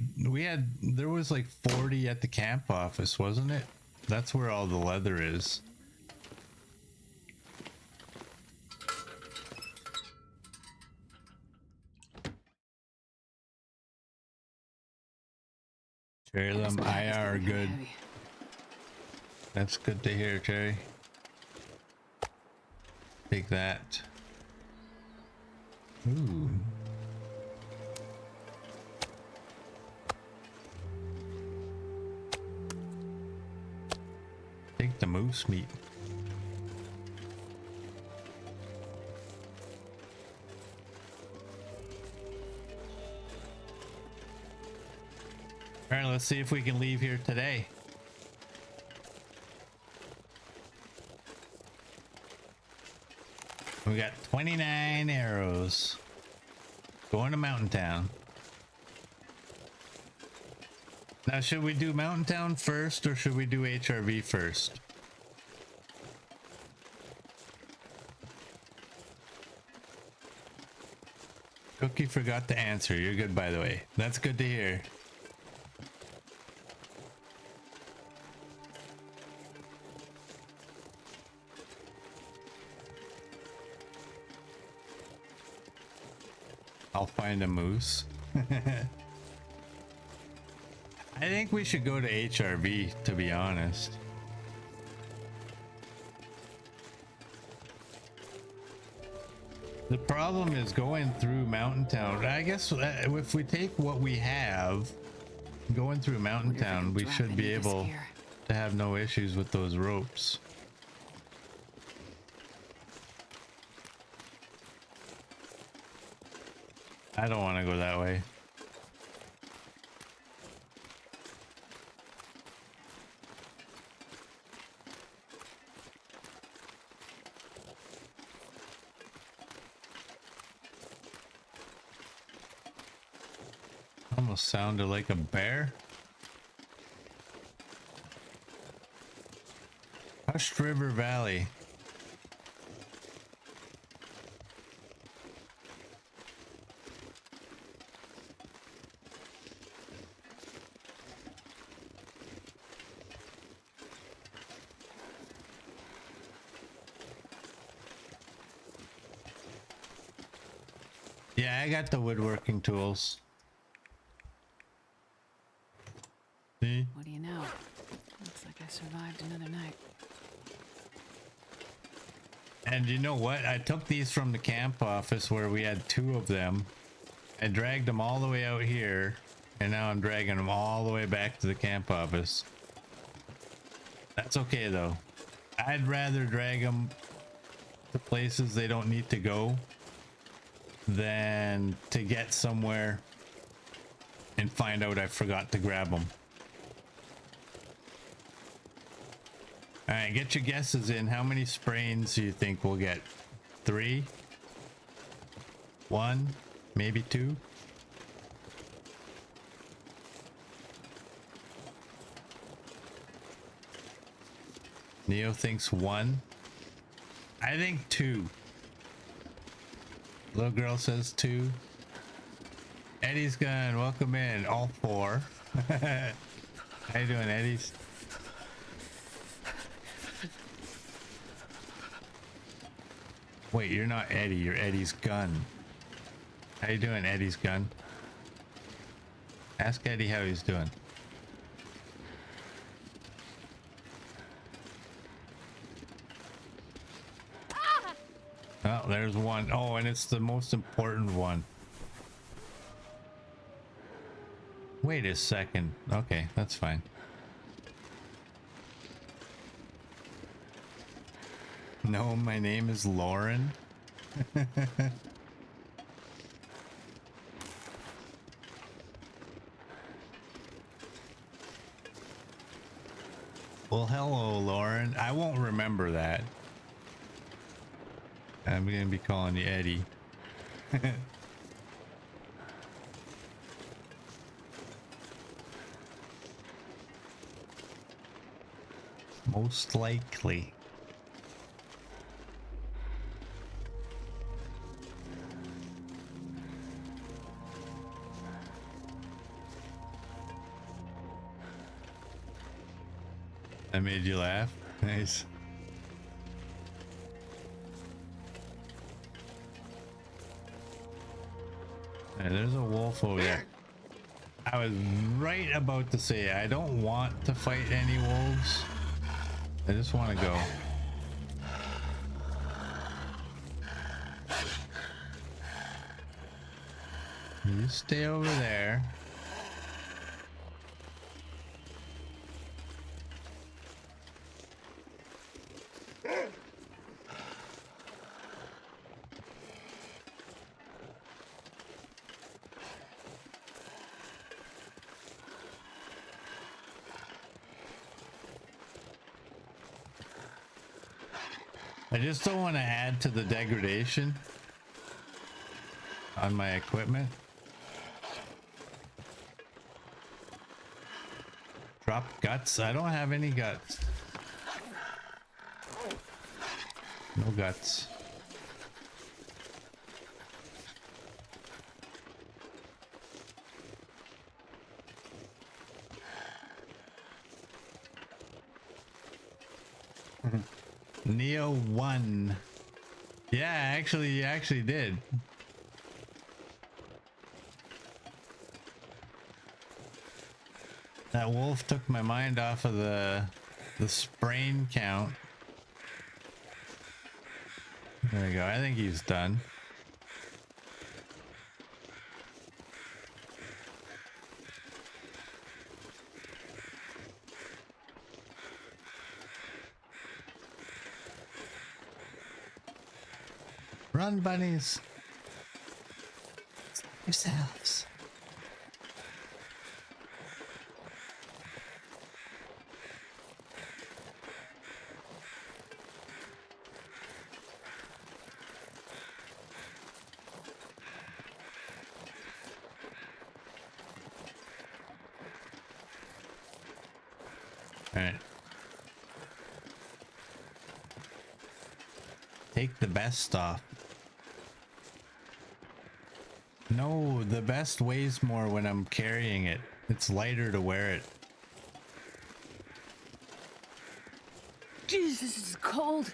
There was like 40 at the camp office, wasn't it? That's where all the leather is. Cherry Lim IR are good. Heavy. That's good to hear, Cherry. Take that. Ooh. Take the moose meat. All right, let's see if we can leave here today. We got 29 arrows. Going to Mountain Town. Now, should we do Mountain Town first or should we do HRV first? Cookie forgot to answer. You're good, by the way. That's good to hear. I'll find a moose. I think we should go to HRV, to be honest. The problem is going through Mountain Town. I guess if we take what we have, going through Mountain Town, we should be able to have no issues with those ropes. I don't want to go that way. Almost sounded like a bear. Hushed River Valley. Yeah, I got the woodworking tools. See? What do you know? Looks like I survived another night. And you know what? I took these from the camp office where we had 2 of them. I dragged them all the way out here, and now I'm dragging them all the way back to the camp office. That's okay though. I'd rather drag them to places they don't need to go than to get somewhere and find out I forgot to grab them. All right, get your guesses in. How many sprains do you think we'll get? 3? 1? Maybe 2? Neo thinks 1. I think 2. Little girl says 2. Eddie's gun, welcome in. All 4. How you doing, Eddie's? Wait, you're not Eddie, you're Eddie's gun. How you doing, Eddie's gun? Ask Eddie how he's doing. Oh, there's one. Oh, and it's the most important one. Wait a second. Okay, that's fine. No, my name is Lauren. Well, hello, Lauren. I won't remember that. I'm gonna be calling you Eddie. Most likely. I made you laugh. Nice. Hey, there's a wolf over there. I was right about to say I don't want to fight any wolves. I just want to go. You stay over there. I just don't want to add to the degradation on my equipment. Drop guts. I don't have any guts. No guts. Neo 1. Yeah, actually, you actually did. That wolf took my mind off of the sprain count. There we go. I think he's done. Run, bunnies. Yourselves. All right. Take the best off. No, the best weighs more when I'm carrying it. It's lighter to wear it. Jesus, this is cold.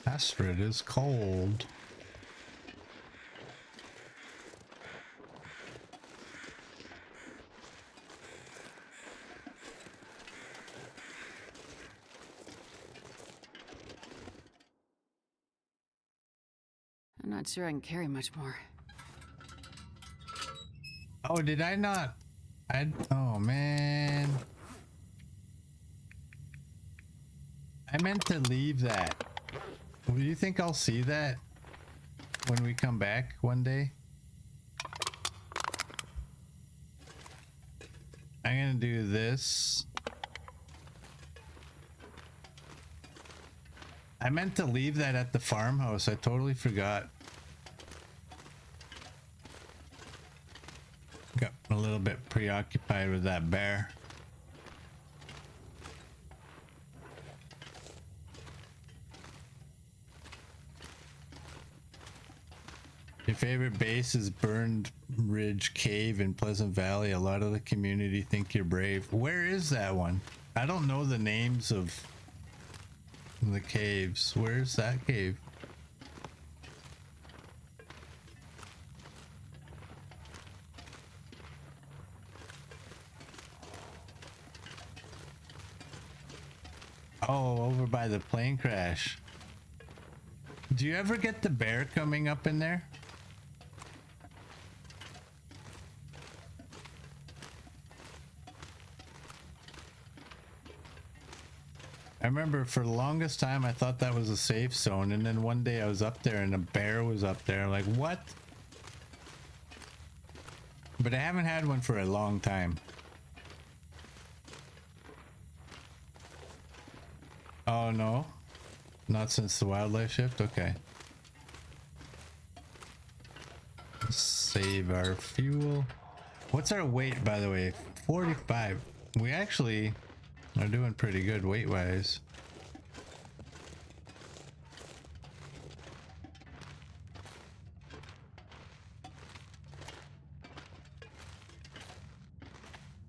Astrid is cold. I'm not sure I can carry much more. Oh, did I not? Oh man. I meant to leave that. Do you think I'll see that when we come back one day? I'm gonna do this. I meant to leave that at the farmhouse. I totally forgot. Got a little bit preoccupied with that bear. Your favorite base is Burned Ridge Cave in Pleasant Valley. A lot of the community think you're brave. Where is that one? I don't know the names of the caves. Where's that cave? Oh, over by the plane crash. Do you ever get the bear coming up in there? I remember for the longest time I thought that was a safe zone, and then one day I was up there and a bear was up there. Like, what? But I haven't had one for a long time. Oh no, not since the wildlife shift. Okay. Let's save our fuel. What's our weight, by the way? 45. We actually are doing pretty good weight wise.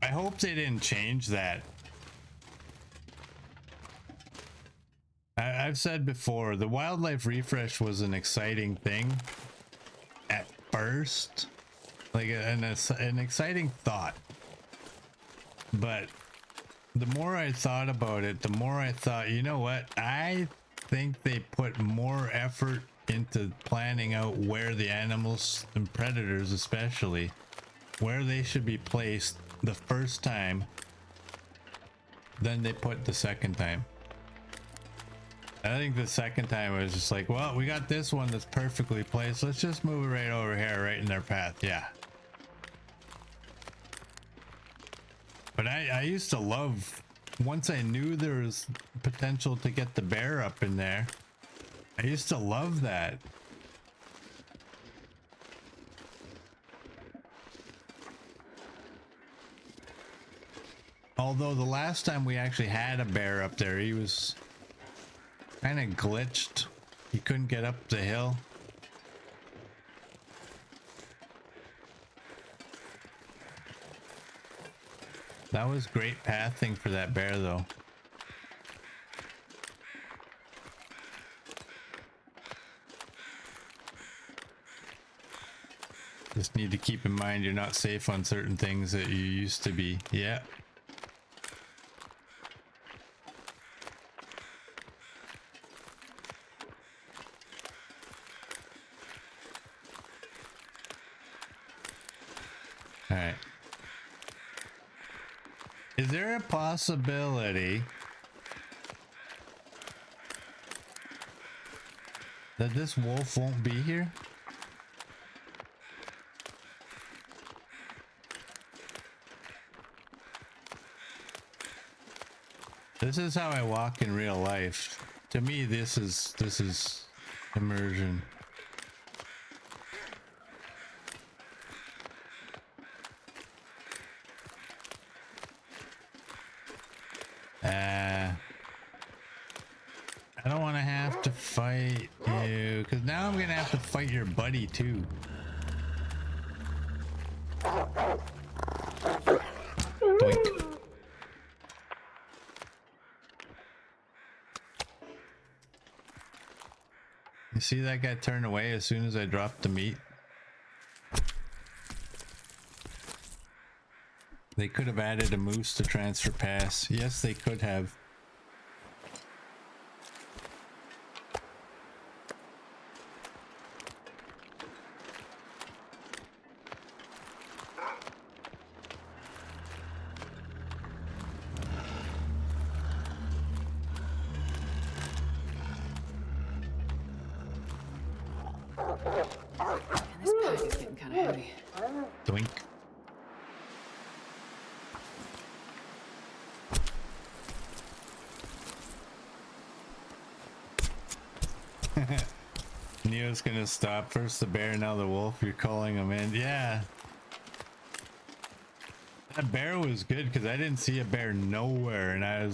I hope they didn't change that. I've said before, the wildlife refresh was an exciting thing at first, like an exciting thought. But the more I thought about it, the more I thought, you know what? I think they put more effort into planning out where the animals and predators, especially, where they should be placed the first time than they put the second time. I think the second time it was just like, well, we got this one that's perfectly placed. Let's just move it right over here, right in their path. Yeah. But I used to love, once I knew there was potential to get the bear up in there, I used to love that. Although the last time we actually had a bear up there, he was kind of glitched. He couldn't get up the hill. That was great pathing for that bear though. Just need to keep in mind you're not safe on certain things that you used to be. Yeah. All right. Is there a possibility that this wolf won't be here? This is how I walk in real life. To me, this is immersion. I don't want to have to fight you, because now I'm gonna have to fight your buddy too. Doink. You see that guy turn away as soon as I dropped the meat? They could have added a moose to transfer pass. Yes, they could have. And this pack is getting kind of heavy. Doink. Neo's gonna stop. First the bear, now the wolf. You're calling him in. Yeah. That bear was good because I didn't see a bear nowhere, and I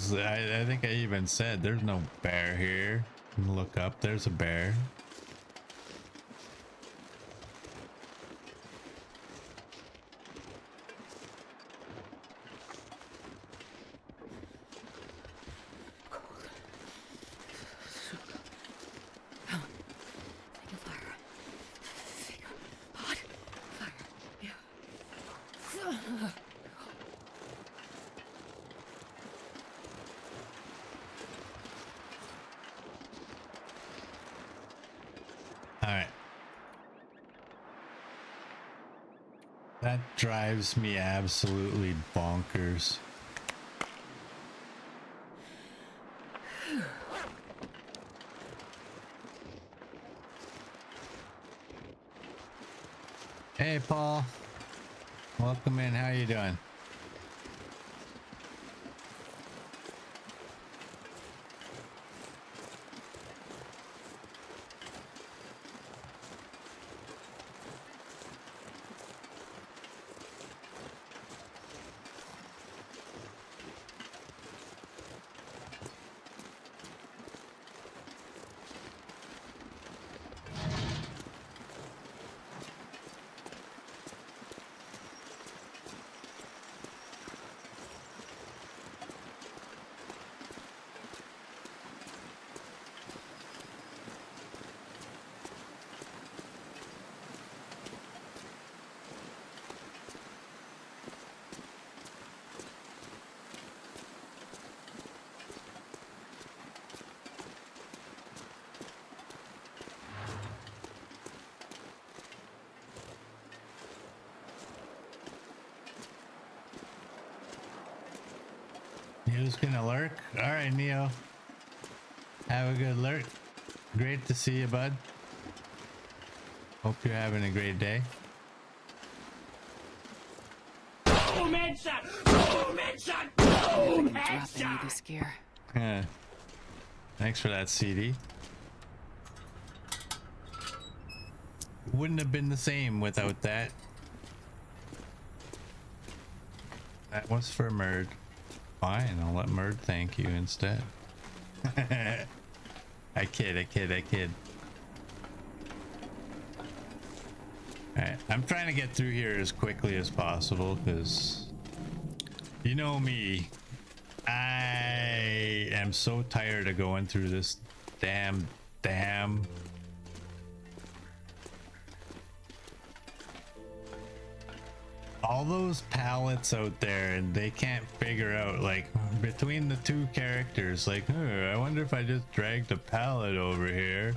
think I even said there's no bear here. And look up, there's a bear. That drives me absolutely bonkers. Hey, Paul. Welcome in. How you doing? Neo's gonna lurk. All right, Neo. Have a good lurk. Great to see you, bud. Hope you're having a great day. Boom headshot! Boom headshot! Boom Drop any of headshot! this gear. Yeah. Thanks for that CD. Wouldn't have been the same without that. That was for Murd. Fine, I'll let Murd thank you instead. I kid. Alright, I'm trying to get through here as quickly as possible because you know me. I am so tired of going through this damn all those pallets out there, and they can't figure out, like, between the two characters, like, I wonder if I just dragged a pallet over here,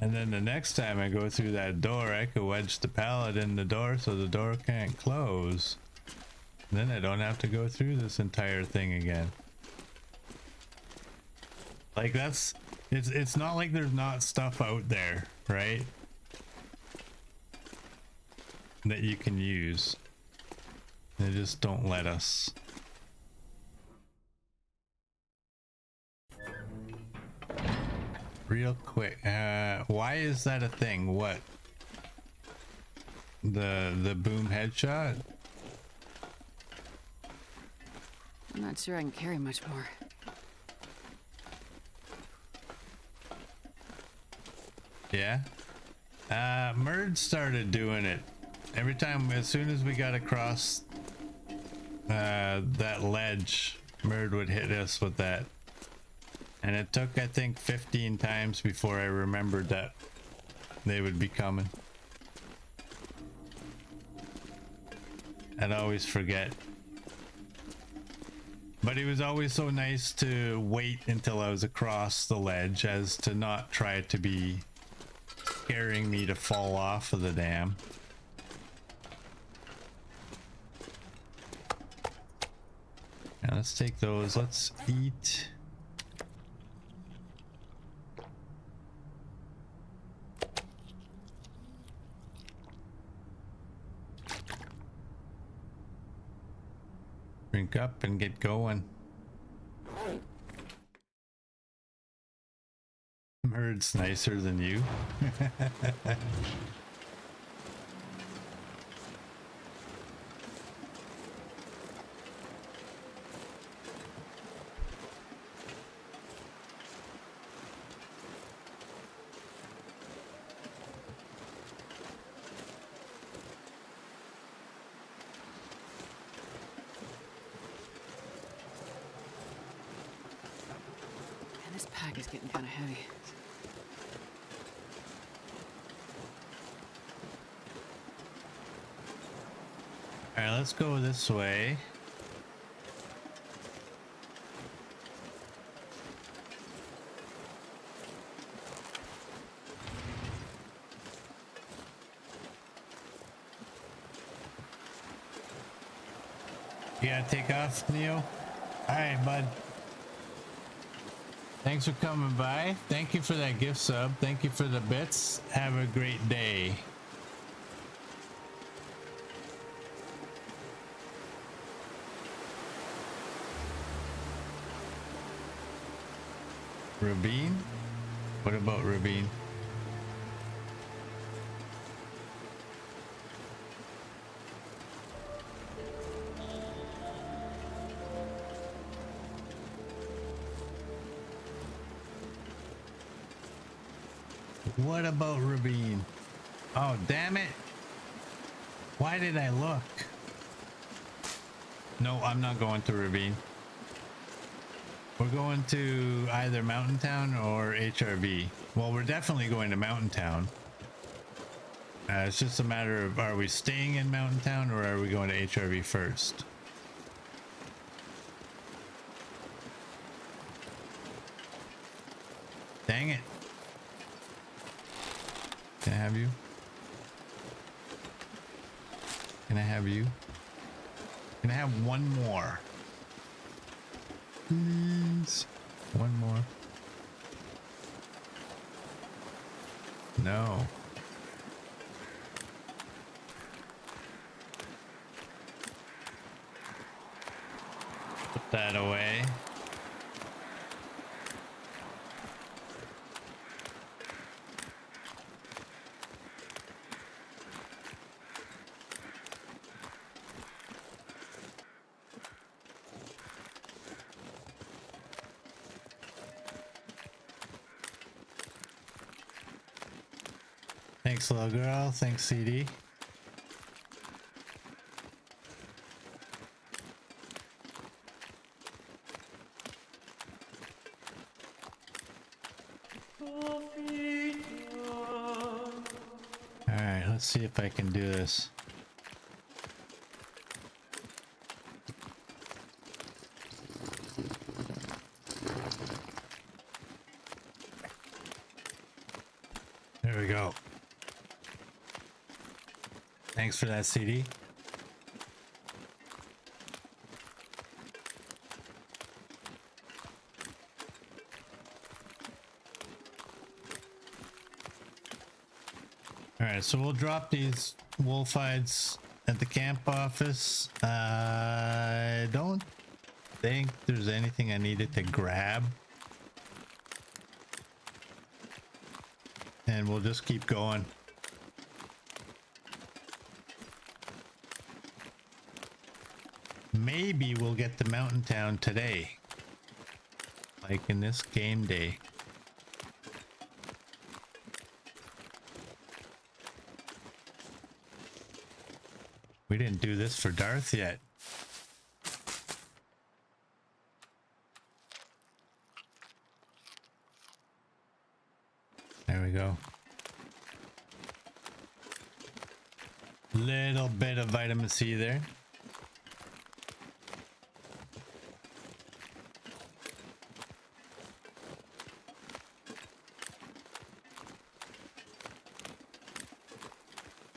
and then the next time I go through that door I could wedge the pallet in the door so the door can't close. Then I don't have to go through this entire thing again. Like, it's not like there's not stuff out there, right? That you can use. They just don't let us. Real quick, why is that a thing? What? The boom headshot? I'm not sure I can carry much more. Yeah. Murd started doing it. Every time, as soon as we got across that ledge, Murd would hit us with that. And it took, I think, 15 times before I remembered that they would be coming. I'd always forget. But he was always so nice to wait until I was across the ledge as to not try to be scaring me to fall off of the dam. Now let's take those. Let's eat. Drink up and get going. Murd's nicer than you. And this pack is getting kind of heavy. All right, let's go this way. You gotta take off, Neo? All right, bud. Thanks for coming by. Thank you for that gift sub. Thank you for the bits. Have a great day. Ravine? What about Ravine? What about Ravine? Oh, damn it. Why did I look? No, I'm not going to Ravine. We're going to either Mountain Town or HRV. Well, we're definitely going to Mountain Town. It's just a matter of, are we staying in Mountain Town or are we going to HRV first? Dang it. Can I have you? Can I have you? Can I have one more? Please. One more. No. Put that away. Thanks, little girl. Thanks, CD. Alright, let's see if I can do this. There we go. Thanks for that, CD. Alright, so we'll drop these wolf hides at the camp office. I don't think there's anything I needed to grab. And we'll just keep going. Maybe we'll get to Mountain Town today. Like in this game day. We didn't do this for Darth yet. There we go. Little bit of vitamin C there.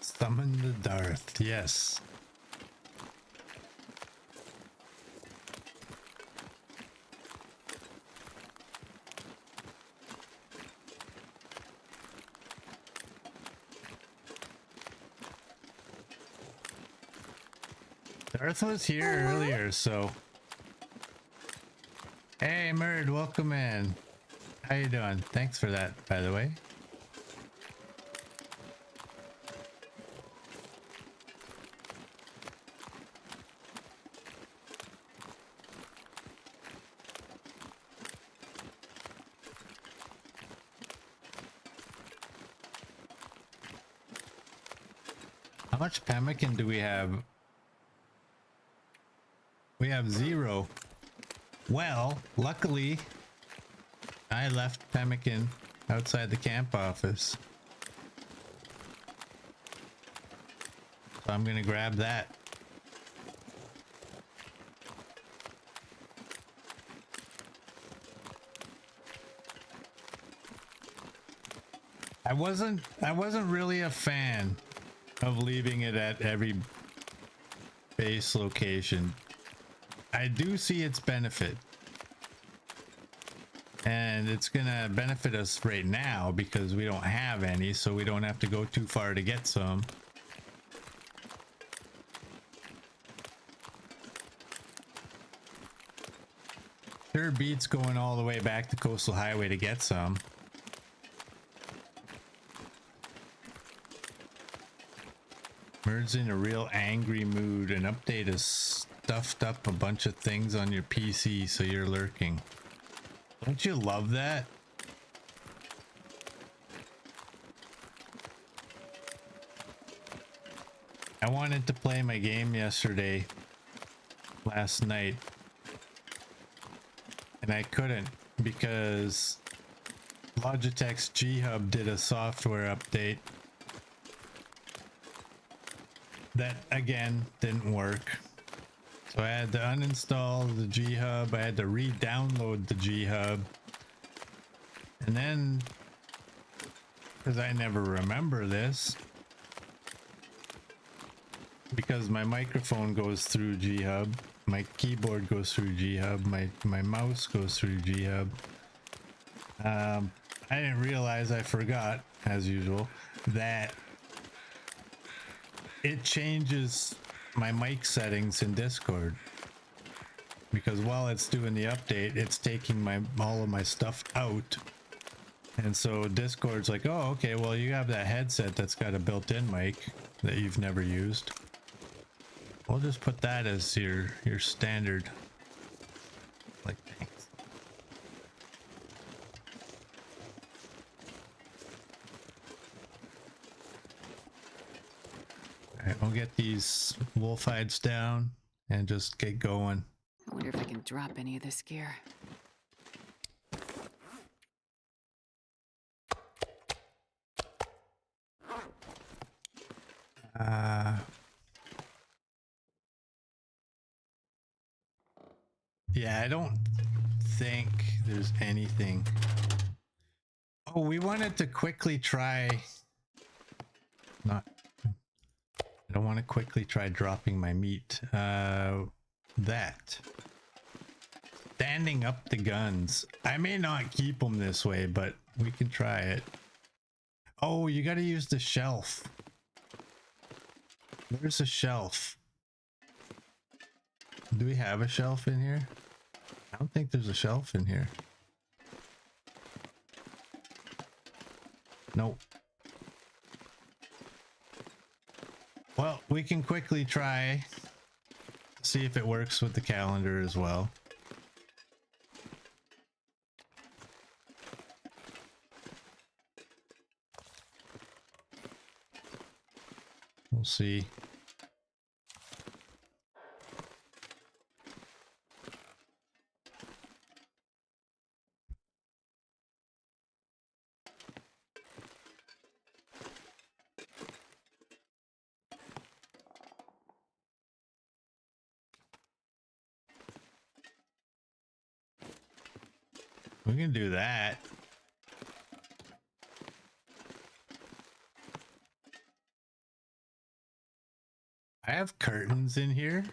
Summon the Darth, yes. Darth was here earlier, so. Hey, Murd, welcome in. How you doing? Thanks for that, by the way. How much pemmican do we have? We have 0. Well, luckily, I left pemmican outside the camp office. So I'm gonna grab that. I wasn't really a fan of leaving it at every base location. I do see its benefit. And it's gonna benefit us right now because we don't have any, so we don't have to go too far to get some. Sure beats going all the way back to Coastal Highway to get some. Merd's in a real angry mood. An update has stuffed up a bunch of things on your PC, so you're lurking. Don't you love that? I wanted to play my game last night, and I couldn't because Logitech's G-Hub did a software update that again didn't work. So I had to uninstall the G-Hub, I had to re-download the G-Hub, and then, because I never remember this, because my microphone goes through G-Hub, my keyboard goes through G-Hub, my mouse goes through G-Hub. I didn't realize, I forgot, as usual, that it changes my mic settings in Discord. Because while it's doing the update, it's taking all of my stuff out. And so Discord's like, oh, okay, well, you have that headset that's got a built-in mic that you've never used. We'll just put that as your standard. Like, thanks. Alright, we'll get these wolf hides down and just get going. I wonder if I can drop any of this gear. Yeah, I don't think there's anything. Oh, we wanted to quickly try. I don't want to quickly try dropping my meat. That. Standing up the guns. I may not keep them this way, but we can try it. Oh, you got to use the shelf. There's a shelf. Do we have a shelf in here? I don't think there's a shelf in here. Nope. Well, we can quickly try, see if it works with the calendar as well. We'll see. We can do that. I have curtains in here.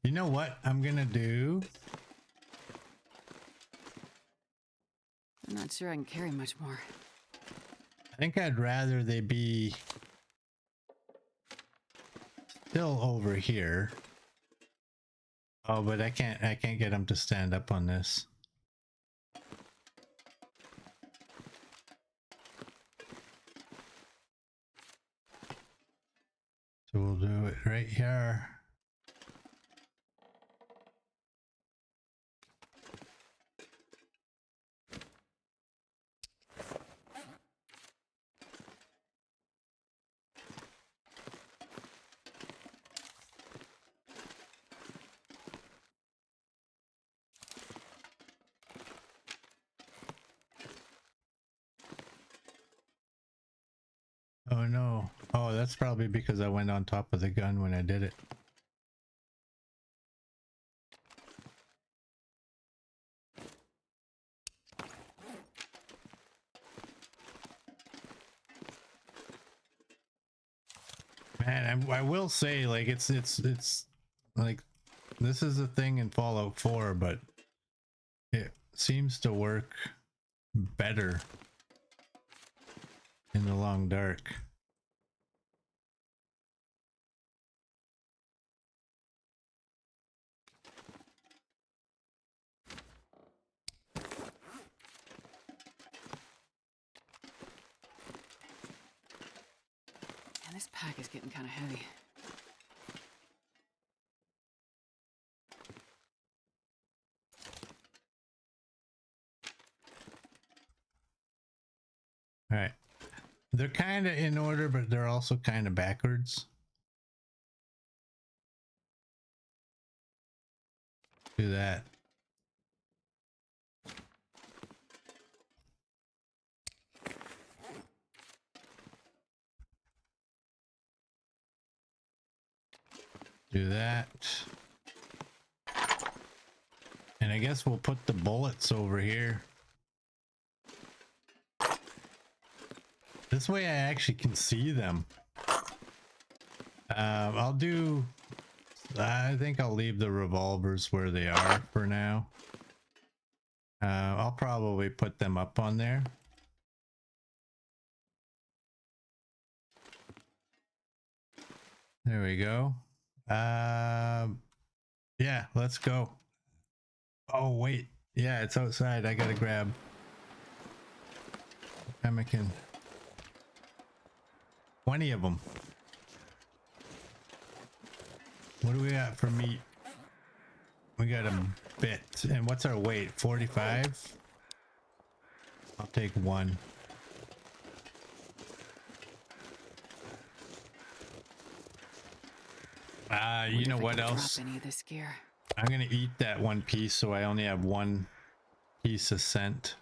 You know what I'm gonna do? I'm not sure I can carry much more. I think I'd rather they be still over here. Oh, but I can't get them to stand up on this. So we'll do it right here. Oh no. Oh, that's probably because I went on top of the gun when I did it. And I will say, like, it's like, this is a thing in Fallout 4, but it seems to work better in the long dark. And this pack is getting kind of heavy. All right. They're kind of in order, but they're also kind of backwards. Do that. Do that. And I guess we'll put the bullets over here. This way I actually can see them. I'll do... I think I'll leave the revolvers where they are for now. I'll probably put them up on there. There we go. Yeah, let's go. Oh, wait. Yeah, it's outside. I gotta grab pemmican. 20 of them. What do we got for meat? We got a bit. And what's our weight? 45? I'll take one. You know what else? Any of this gear. I'm gonna eat that one piece, so I only have one piece of scent.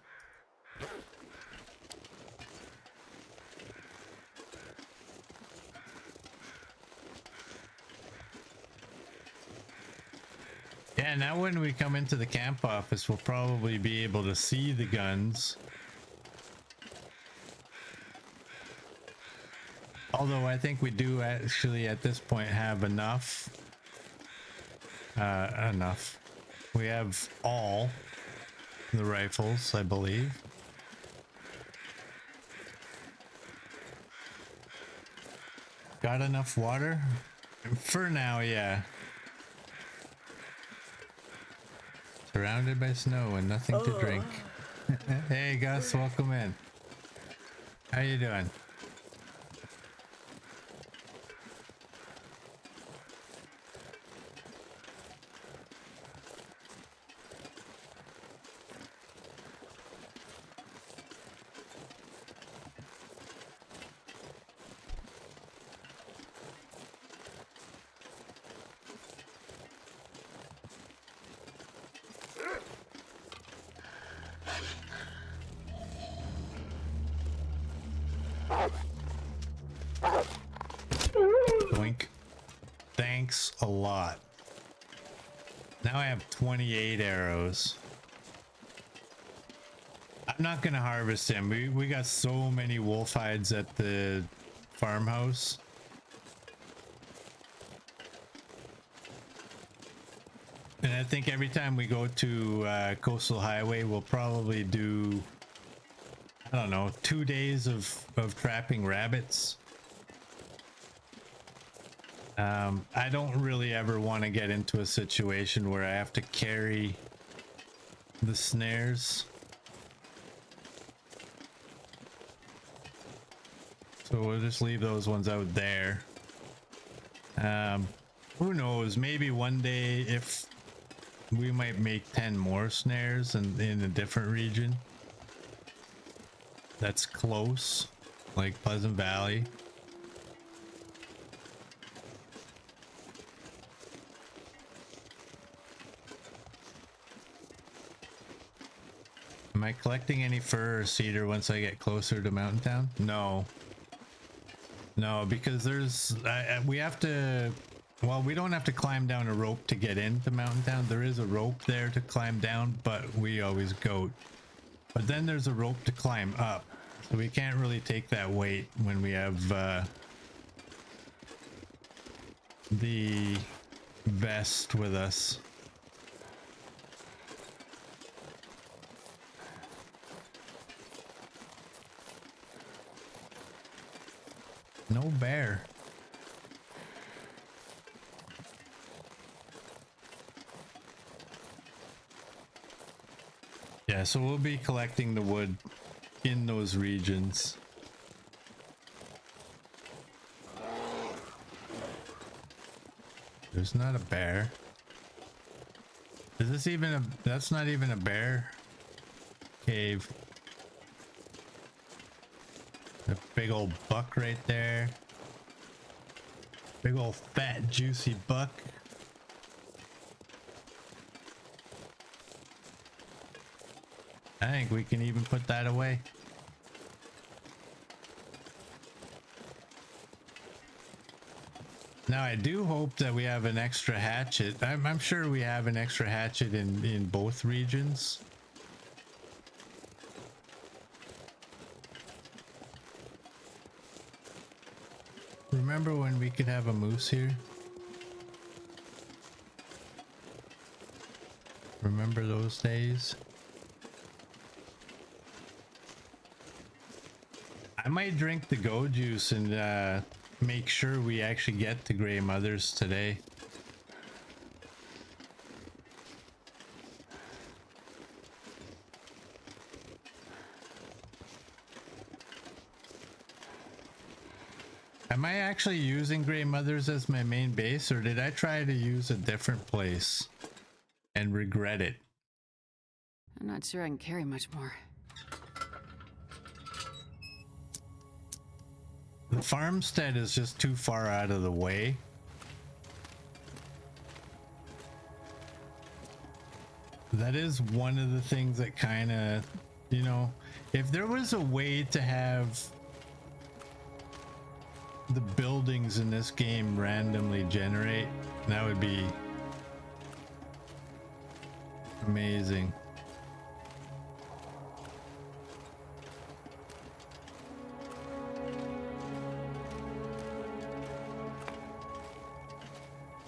Yeah, now when we come into the camp office, we'll probably be able to see the guns. Although I think we do actually at this point have enough. Enough. We have all the rifles, I believe. Got enough water? For now, yeah. Surrounded by snow and nothing to drink. Hey Gus, welcome in. How you doing? Blink. Thanks a lot. Now I have 28 arrows. I'm not gonna harvest him. We got so many wolf hides at the farmhouse. And I think every time we go to Coastal Highway, we'll probably do, I don't know, 2 days of trapping rabbits. I don't really ever want to get into a situation where I have to carry the snares. So we'll just leave those ones out there. Who knows, maybe one day if we might make 10 more snares in a different region that's close, like Pleasant Valley. Am I collecting any fir or cedar once I get closer to Mountain Town? No. No, because there's... we have to... Well, we don't have to climb down a rope to get into Mountain Town. There is a rope there to climb down, but we always goat. But then there's a rope to climb up. So we can't really take that weight when we have the vest with us. No bear. Yeah, so we'll be collecting the wood in those regions. There's not a bear. Is this even a... That's not even a bear cave. A big old buck right there. Big old fat juicy buck. I think we can even put that away. Now I do hope that we have an extra hatchet. I'm sure we have an extra hatchet in both regions. Remember when we could have a moose here? Remember those days? I might drink the go juice and make sure we actually get to Grey Mothers today. Am I actually using Grey Mothers as my main base, or did I try to use a different place and regret it? I'm not sure I can carry much more. The farmstead is just too far out of the way. That is one of the things that kind of, you know, if there was a way to have the buildings in this game randomly generate, that would be amazing.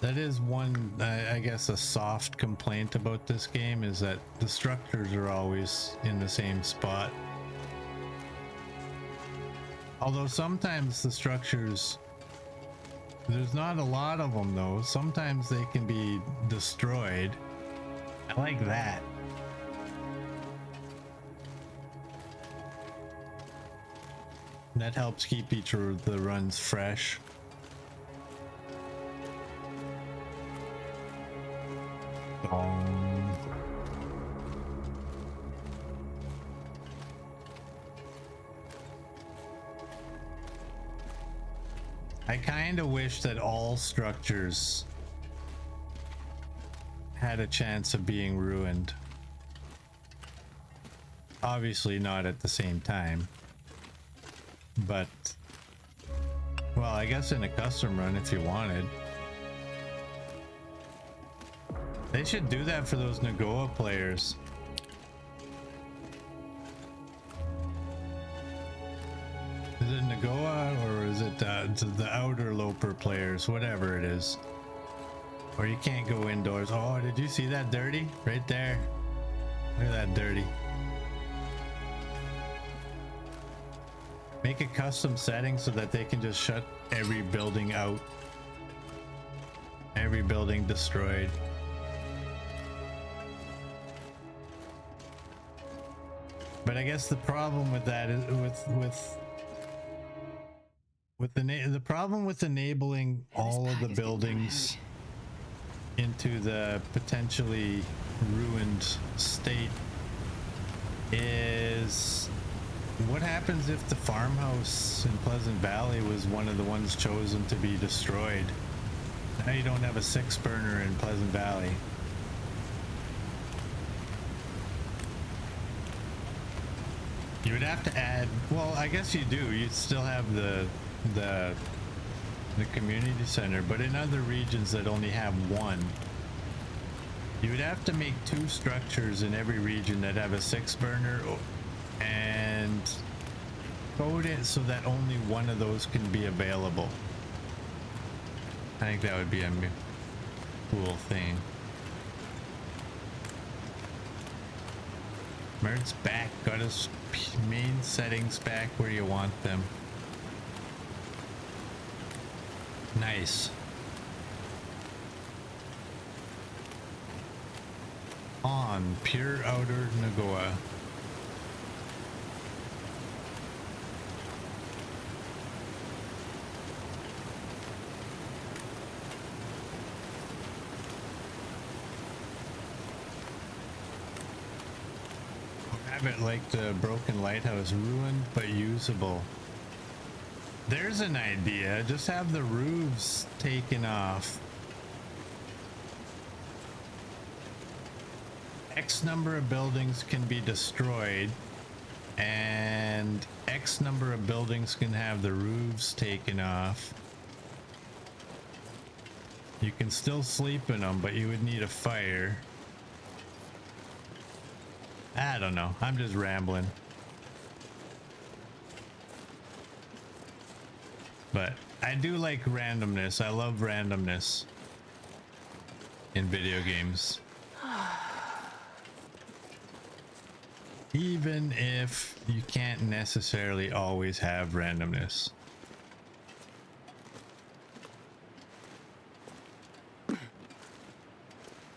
That is one, I guess, a soft complaint about this game is that the structures are always in the same spot. Although sometimes the structures, there's not a lot of them though. Sometimes they can be destroyed. I like that. That helps keep each of the runs fresh. I kind of wish that all structures had a chance of being ruined. Obviously not at the same time, but well, I guess in a custom run if you wanted. They should do that for those Nagoa players. Is it Nagoa or is it the outer Loper players? Whatever it is. Or you can't go indoors. Oh, did you see that dirty? Right there. Look at that dirty. Make a custom setting so that they can just shut every building out. Every building destroyed. But I guess the problem with that is the problem with enabling all of the buildings into the potentially ruined state is what happens if the farmhouse in Pleasant Valley was one of the ones chosen to be destroyed? Now you don't have a 6-burner in Pleasant Valley. You would have to add, well, I guess you do. You'd still have the community center, but in other regions that only have one, you would have to make 2 structures in every region that have a 6-burner and code it so that only one of those can be available. I think that would be a cool thing. Mert's back. Got his main settings back where you want them. Nice. On pure outer Nagoya. Have it like the broken lighthouse, ruined but usable. There's an idea. Just have the roofs taken off. X number of buildings can be destroyed, and X number of buildings can have the roofs taken off. You can still sleep in them, but you would need a fire. I don't know. I'm just rambling. But I do like randomness. I love randomness in video games. Even if you can't necessarily always have randomness.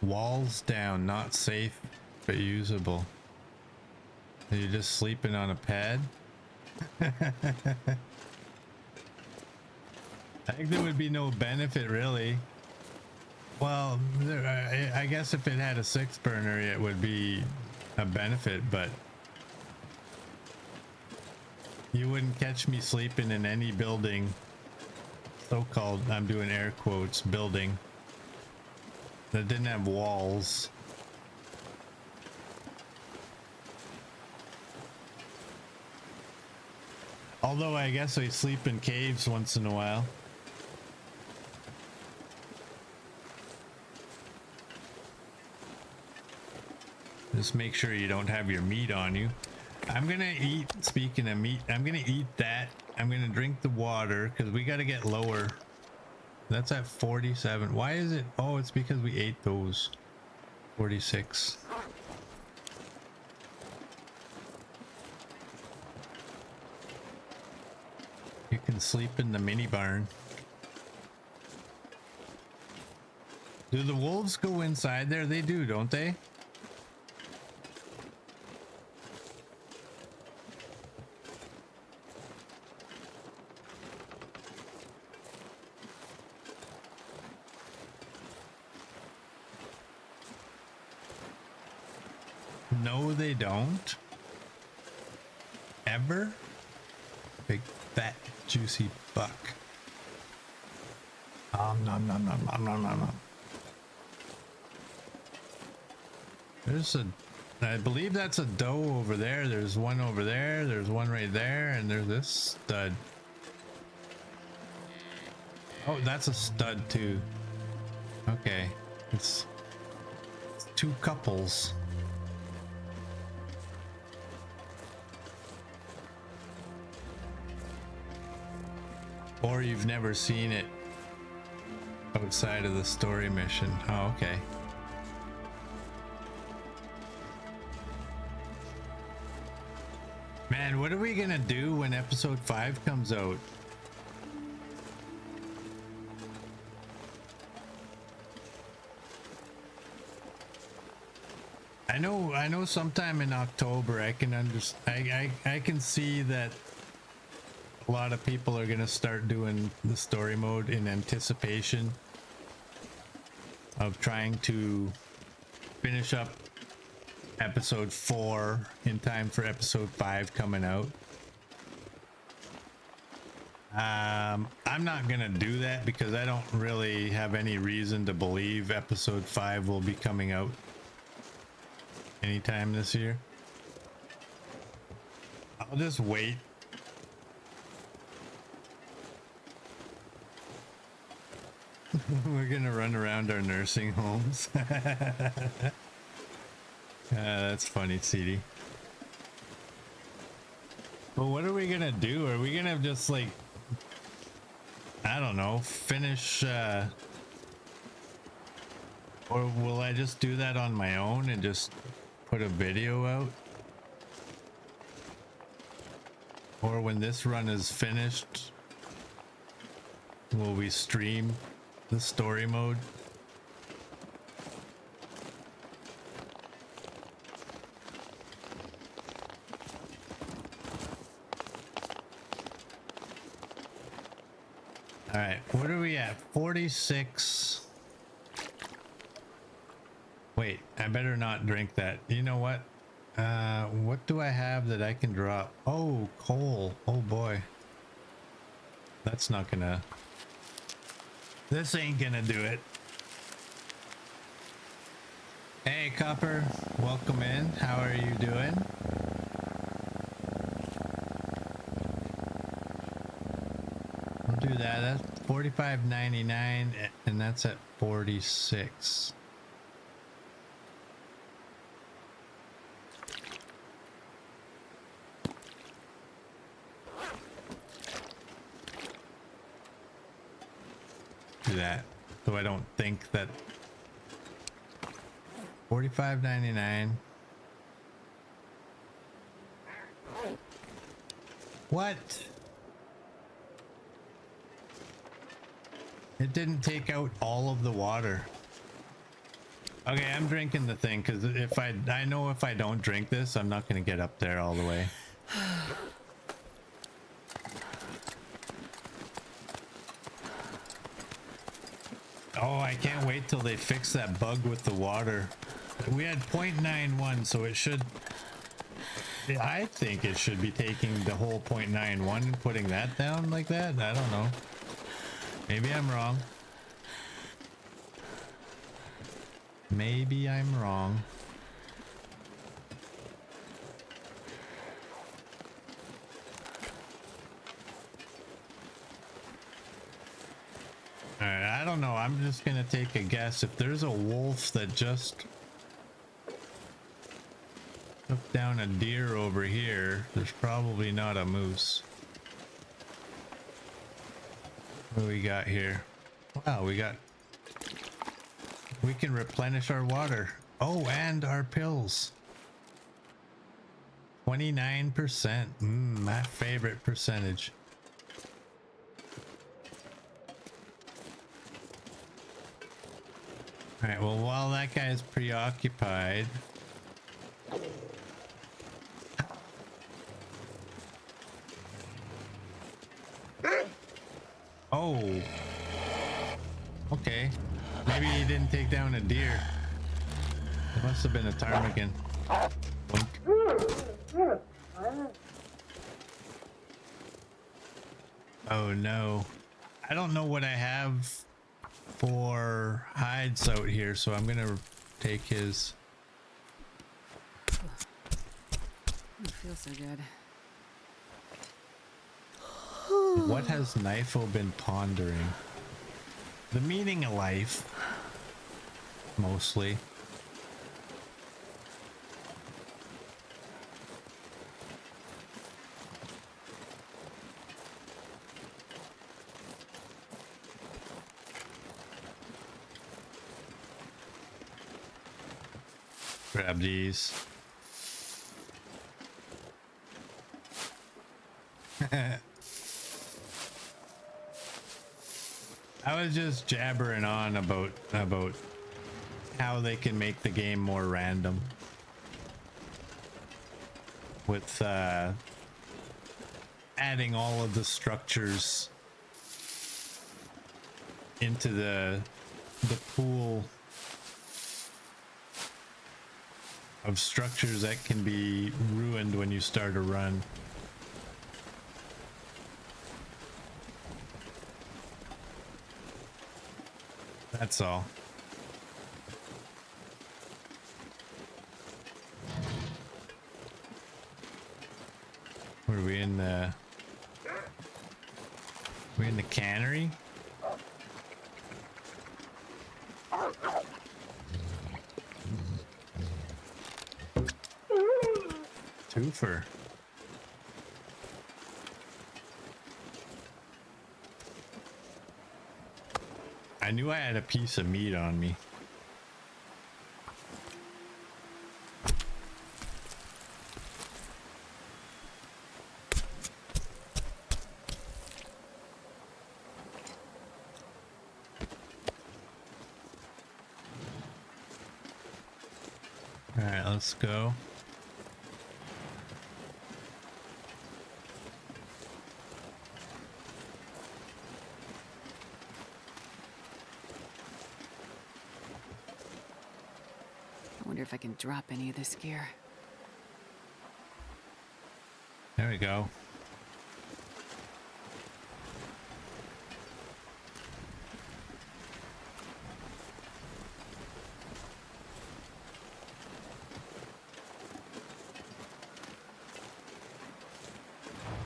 Walls down, not safe but usable. Are you just sleeping on a pad? I think there would be no benefit really. Well, I guess if it had a 6 burner it would be a benefit, but you wouldn't catch me sleeping in any building, so-called, I'm doing air quotes, building that didn't have walls. Although I guess I sleep in caves once in a while. Just make sure you don't have your meat on you. I'm gonna eat, speaking of meat, I'm gonna eat that. I'm gonna drink the water because we gotta get lower. That's at 47. Why is it? Oh, it's because we ate those. 46. You can sleep in the mini barn. Do the wolves go inside there? They do, don't they? No, they don't. Ever? Big fat juicy buck. Nom nom nom nom nom nom. There's a, I believe that's a doe over there. There's one over there. There's one right there, and there's this stud. Oh, that's a stud too. Okay, it's 2 couples. Or you've never seen it outside of the story mission. Oh, okay. Man, what are we gonna do when episode 5 comes out? I know sometime in October I can I can see that a lot of people are gonna start doing the story mode in anticipation of trying to finish up episode 4 in time for episode 5 coming out. I'm not gonna do that because I don't really have any reason to believe episode 5 will be coming out anytime this year. I'll just wait. We're gonna run around our nursing homes. That's funny, CD. But what are we gonna do? Are we gonna just like I don't know, finish, or will I just do that on my own and just put a video out? Or when this run is finished, will we stream the story mode? All right, what are we at? 46. Wait, I better not drink that. You know what? What do I have that I can drop? Oh, coal. Oh boy. That's not gonna... This ain't gonna do it. Hey, Copper. Welcome in. How are you doing? I'll do that. That's $45.99 and that's at 46. Do that so I don't think that $45.99. What? It didn't take out all of the water. Okay, I'm drinking the thing because if I know if I don't drink this, I'm not going to get up there all the way. Oh, I can't wait till they fix that bug with the water. We had 0.91, so it should... I think it should be taking the whole 0.91 and putting that down like that. I don't know. Maybe I'm wrong. Maybe I'm wrong. Alright, I don't know. I'm just gonna take a guess. If there's a wolf that just took down a deer over here, there's probably not a moose. What do we got here? Wow, we can replenish our water. Oh, and our pills. 29%. My favorite percentage. All right, well, while that guy is preoccupied, oh, okay, maybe he didn't take down a deer. It must have been a ptarmigan. Boink. Oh no, I don't know what I have for hides out here, so I'm gonna take his. It feels so good. What has Knifo been pondering? The meaning of life, mostly. Grab these. I was just jabbering on about how they can make the game more random with adding all of the structures into the pool of structures that can be ruined when you start a run. That's all. Were we in the... We in the cannery? Twofer. I knew I had a piece of meat on me. All right, let's go. I wonder if I can drop any of this gear. There we go.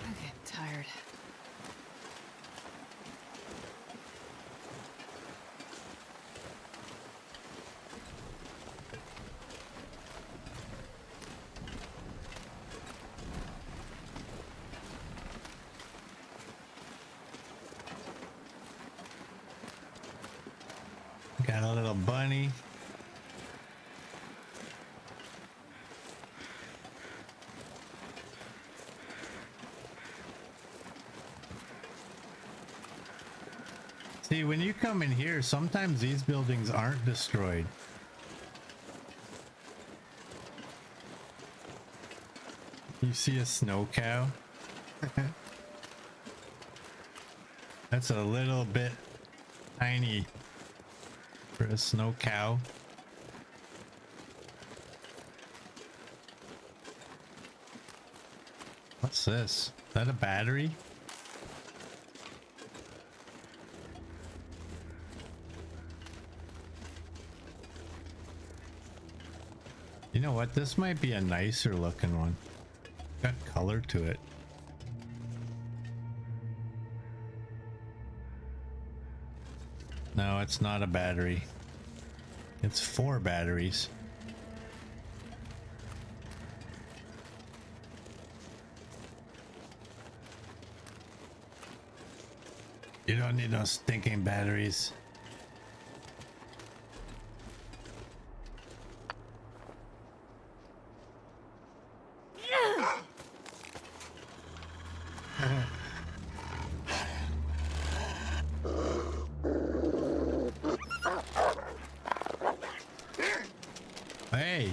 I'm getting tired. Got a little bunny. See, when you come in here, sometimes these buildings aren't destroyed. You see a snow cow? That's a little bit tiny for a snow cow. What's this? Is that a battery? You know what? This might be a nicer looking one. Got color to it. No, it's not a battery. It's 4 batteries. You don't need no stinking batteries. Hey.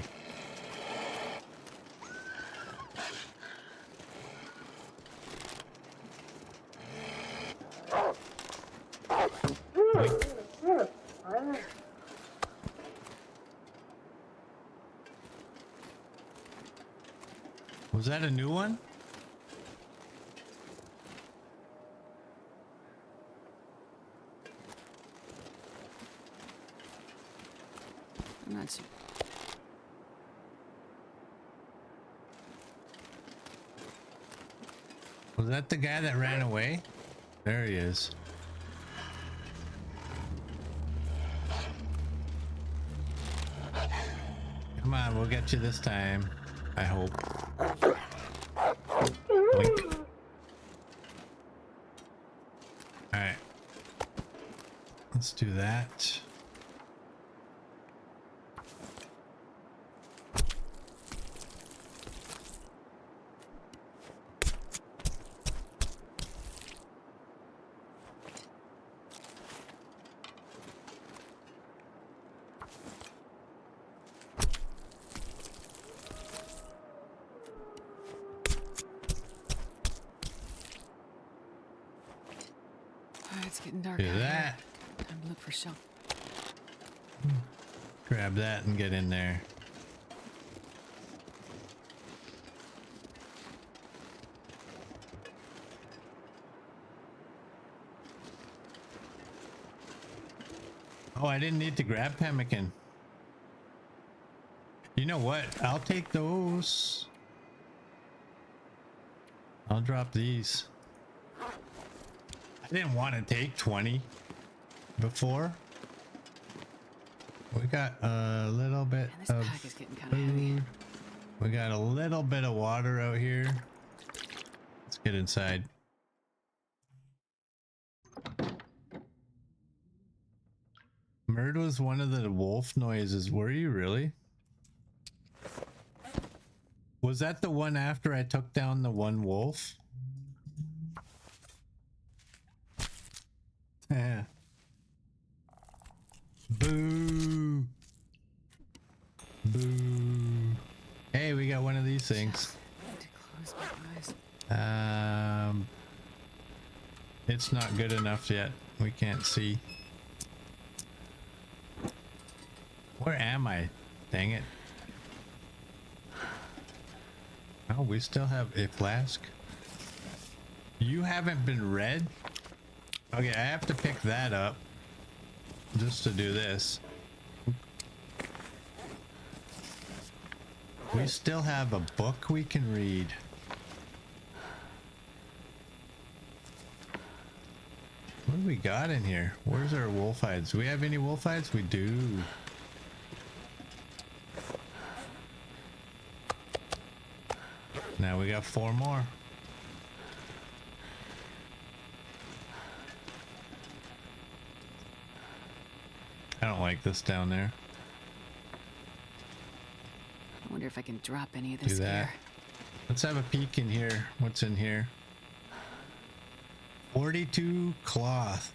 Was that a new one? I'm not sure. Was that the guy that ran away? There he is. Come on, we'll get you this time. I hope. Blink. Alright. Let's do that. It's getting dark Do out here. that. Time to look for shelter. Grab that and get in there. Oh, I didn't need to grab pemmican. You know what? I'll take those. I'll drop these. I didn't want to take 20 before. We got a little bit Man, this of pack is getting kind of heavy. food. We got a little bit of water out here. Let's get inside. Murd was one of the wolf noises. Were you really? Was that the one after I took down the one wolf? Yeah. Boo. Boo. Hey, we got one of these things. Need to close my eyes. It's not good enough yet. We can't see. Where am I? Dang it. Oh, we still have a flask. You haven't been read? Okay, I have to pick that up just to do this. We still have a book we can read. What do we got in here? Where's our wolf hides? Do we have any wolf hides? We do. Now we got 4 more. I don't like this down there. I wonder if I can drop any of this Do that. gear. Let's have a peek in here. What's in here? 42 cloth.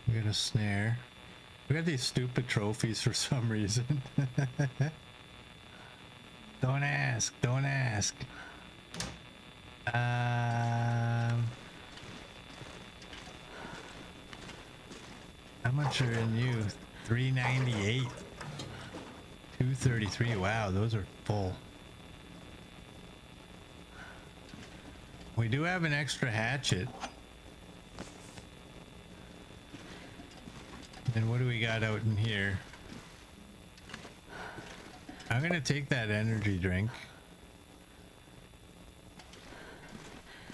We got a snare. We got these stupid trophies for some reason. Don't ask. Don't ask. How much are in you? 398. 233. Wow, those are full. We do have an extra hatchet. And what do we got out in here? I'm gonna take that energy drink.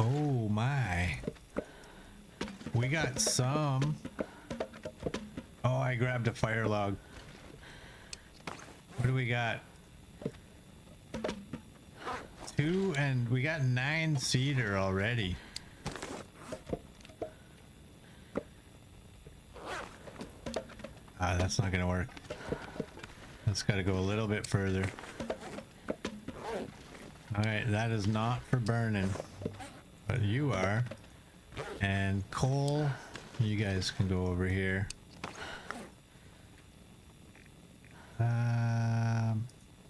Oh my. We got some. Oh, I grabbed a fire log. What do we got? 2, and we got 9 cedar already. Ah, that's not gonna work. That's got to go a little bit further. Alright, that is not for burning. But you are. And coal, you guys can go over here.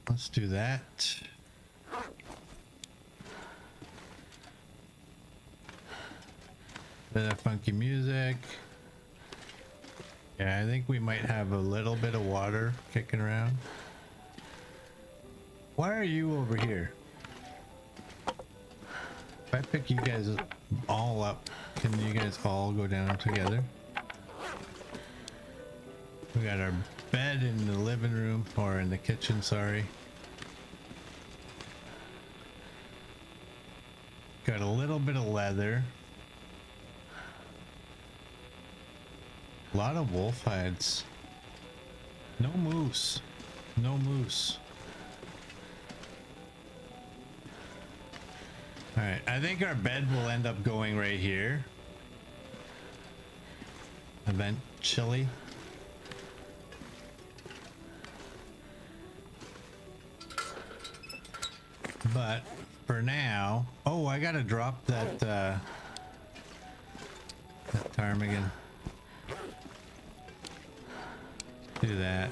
Let's do that. Bit of funky music. Yeah, I think we might have a little bit of water kicking around. Why are you over here? If I pick you guys all up, can you guys all go down together? We got our bed in the living room, or in the kitchen, sorry. Got a little bit of leather. A lot of wolf hides. No moose. No moose. Alright, I think our bed will end up going right here. Eventually. But for now, oh, I gotta drop that ptarmigan. Do that.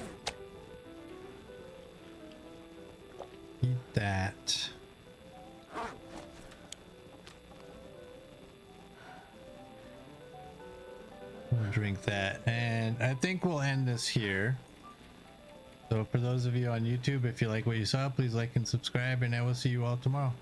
Eat that. We'll drink that, and I think we'll end this here. So for those of you on YouTube, if you like what you saw, please like and subscribe, and I will see you all tomorrow.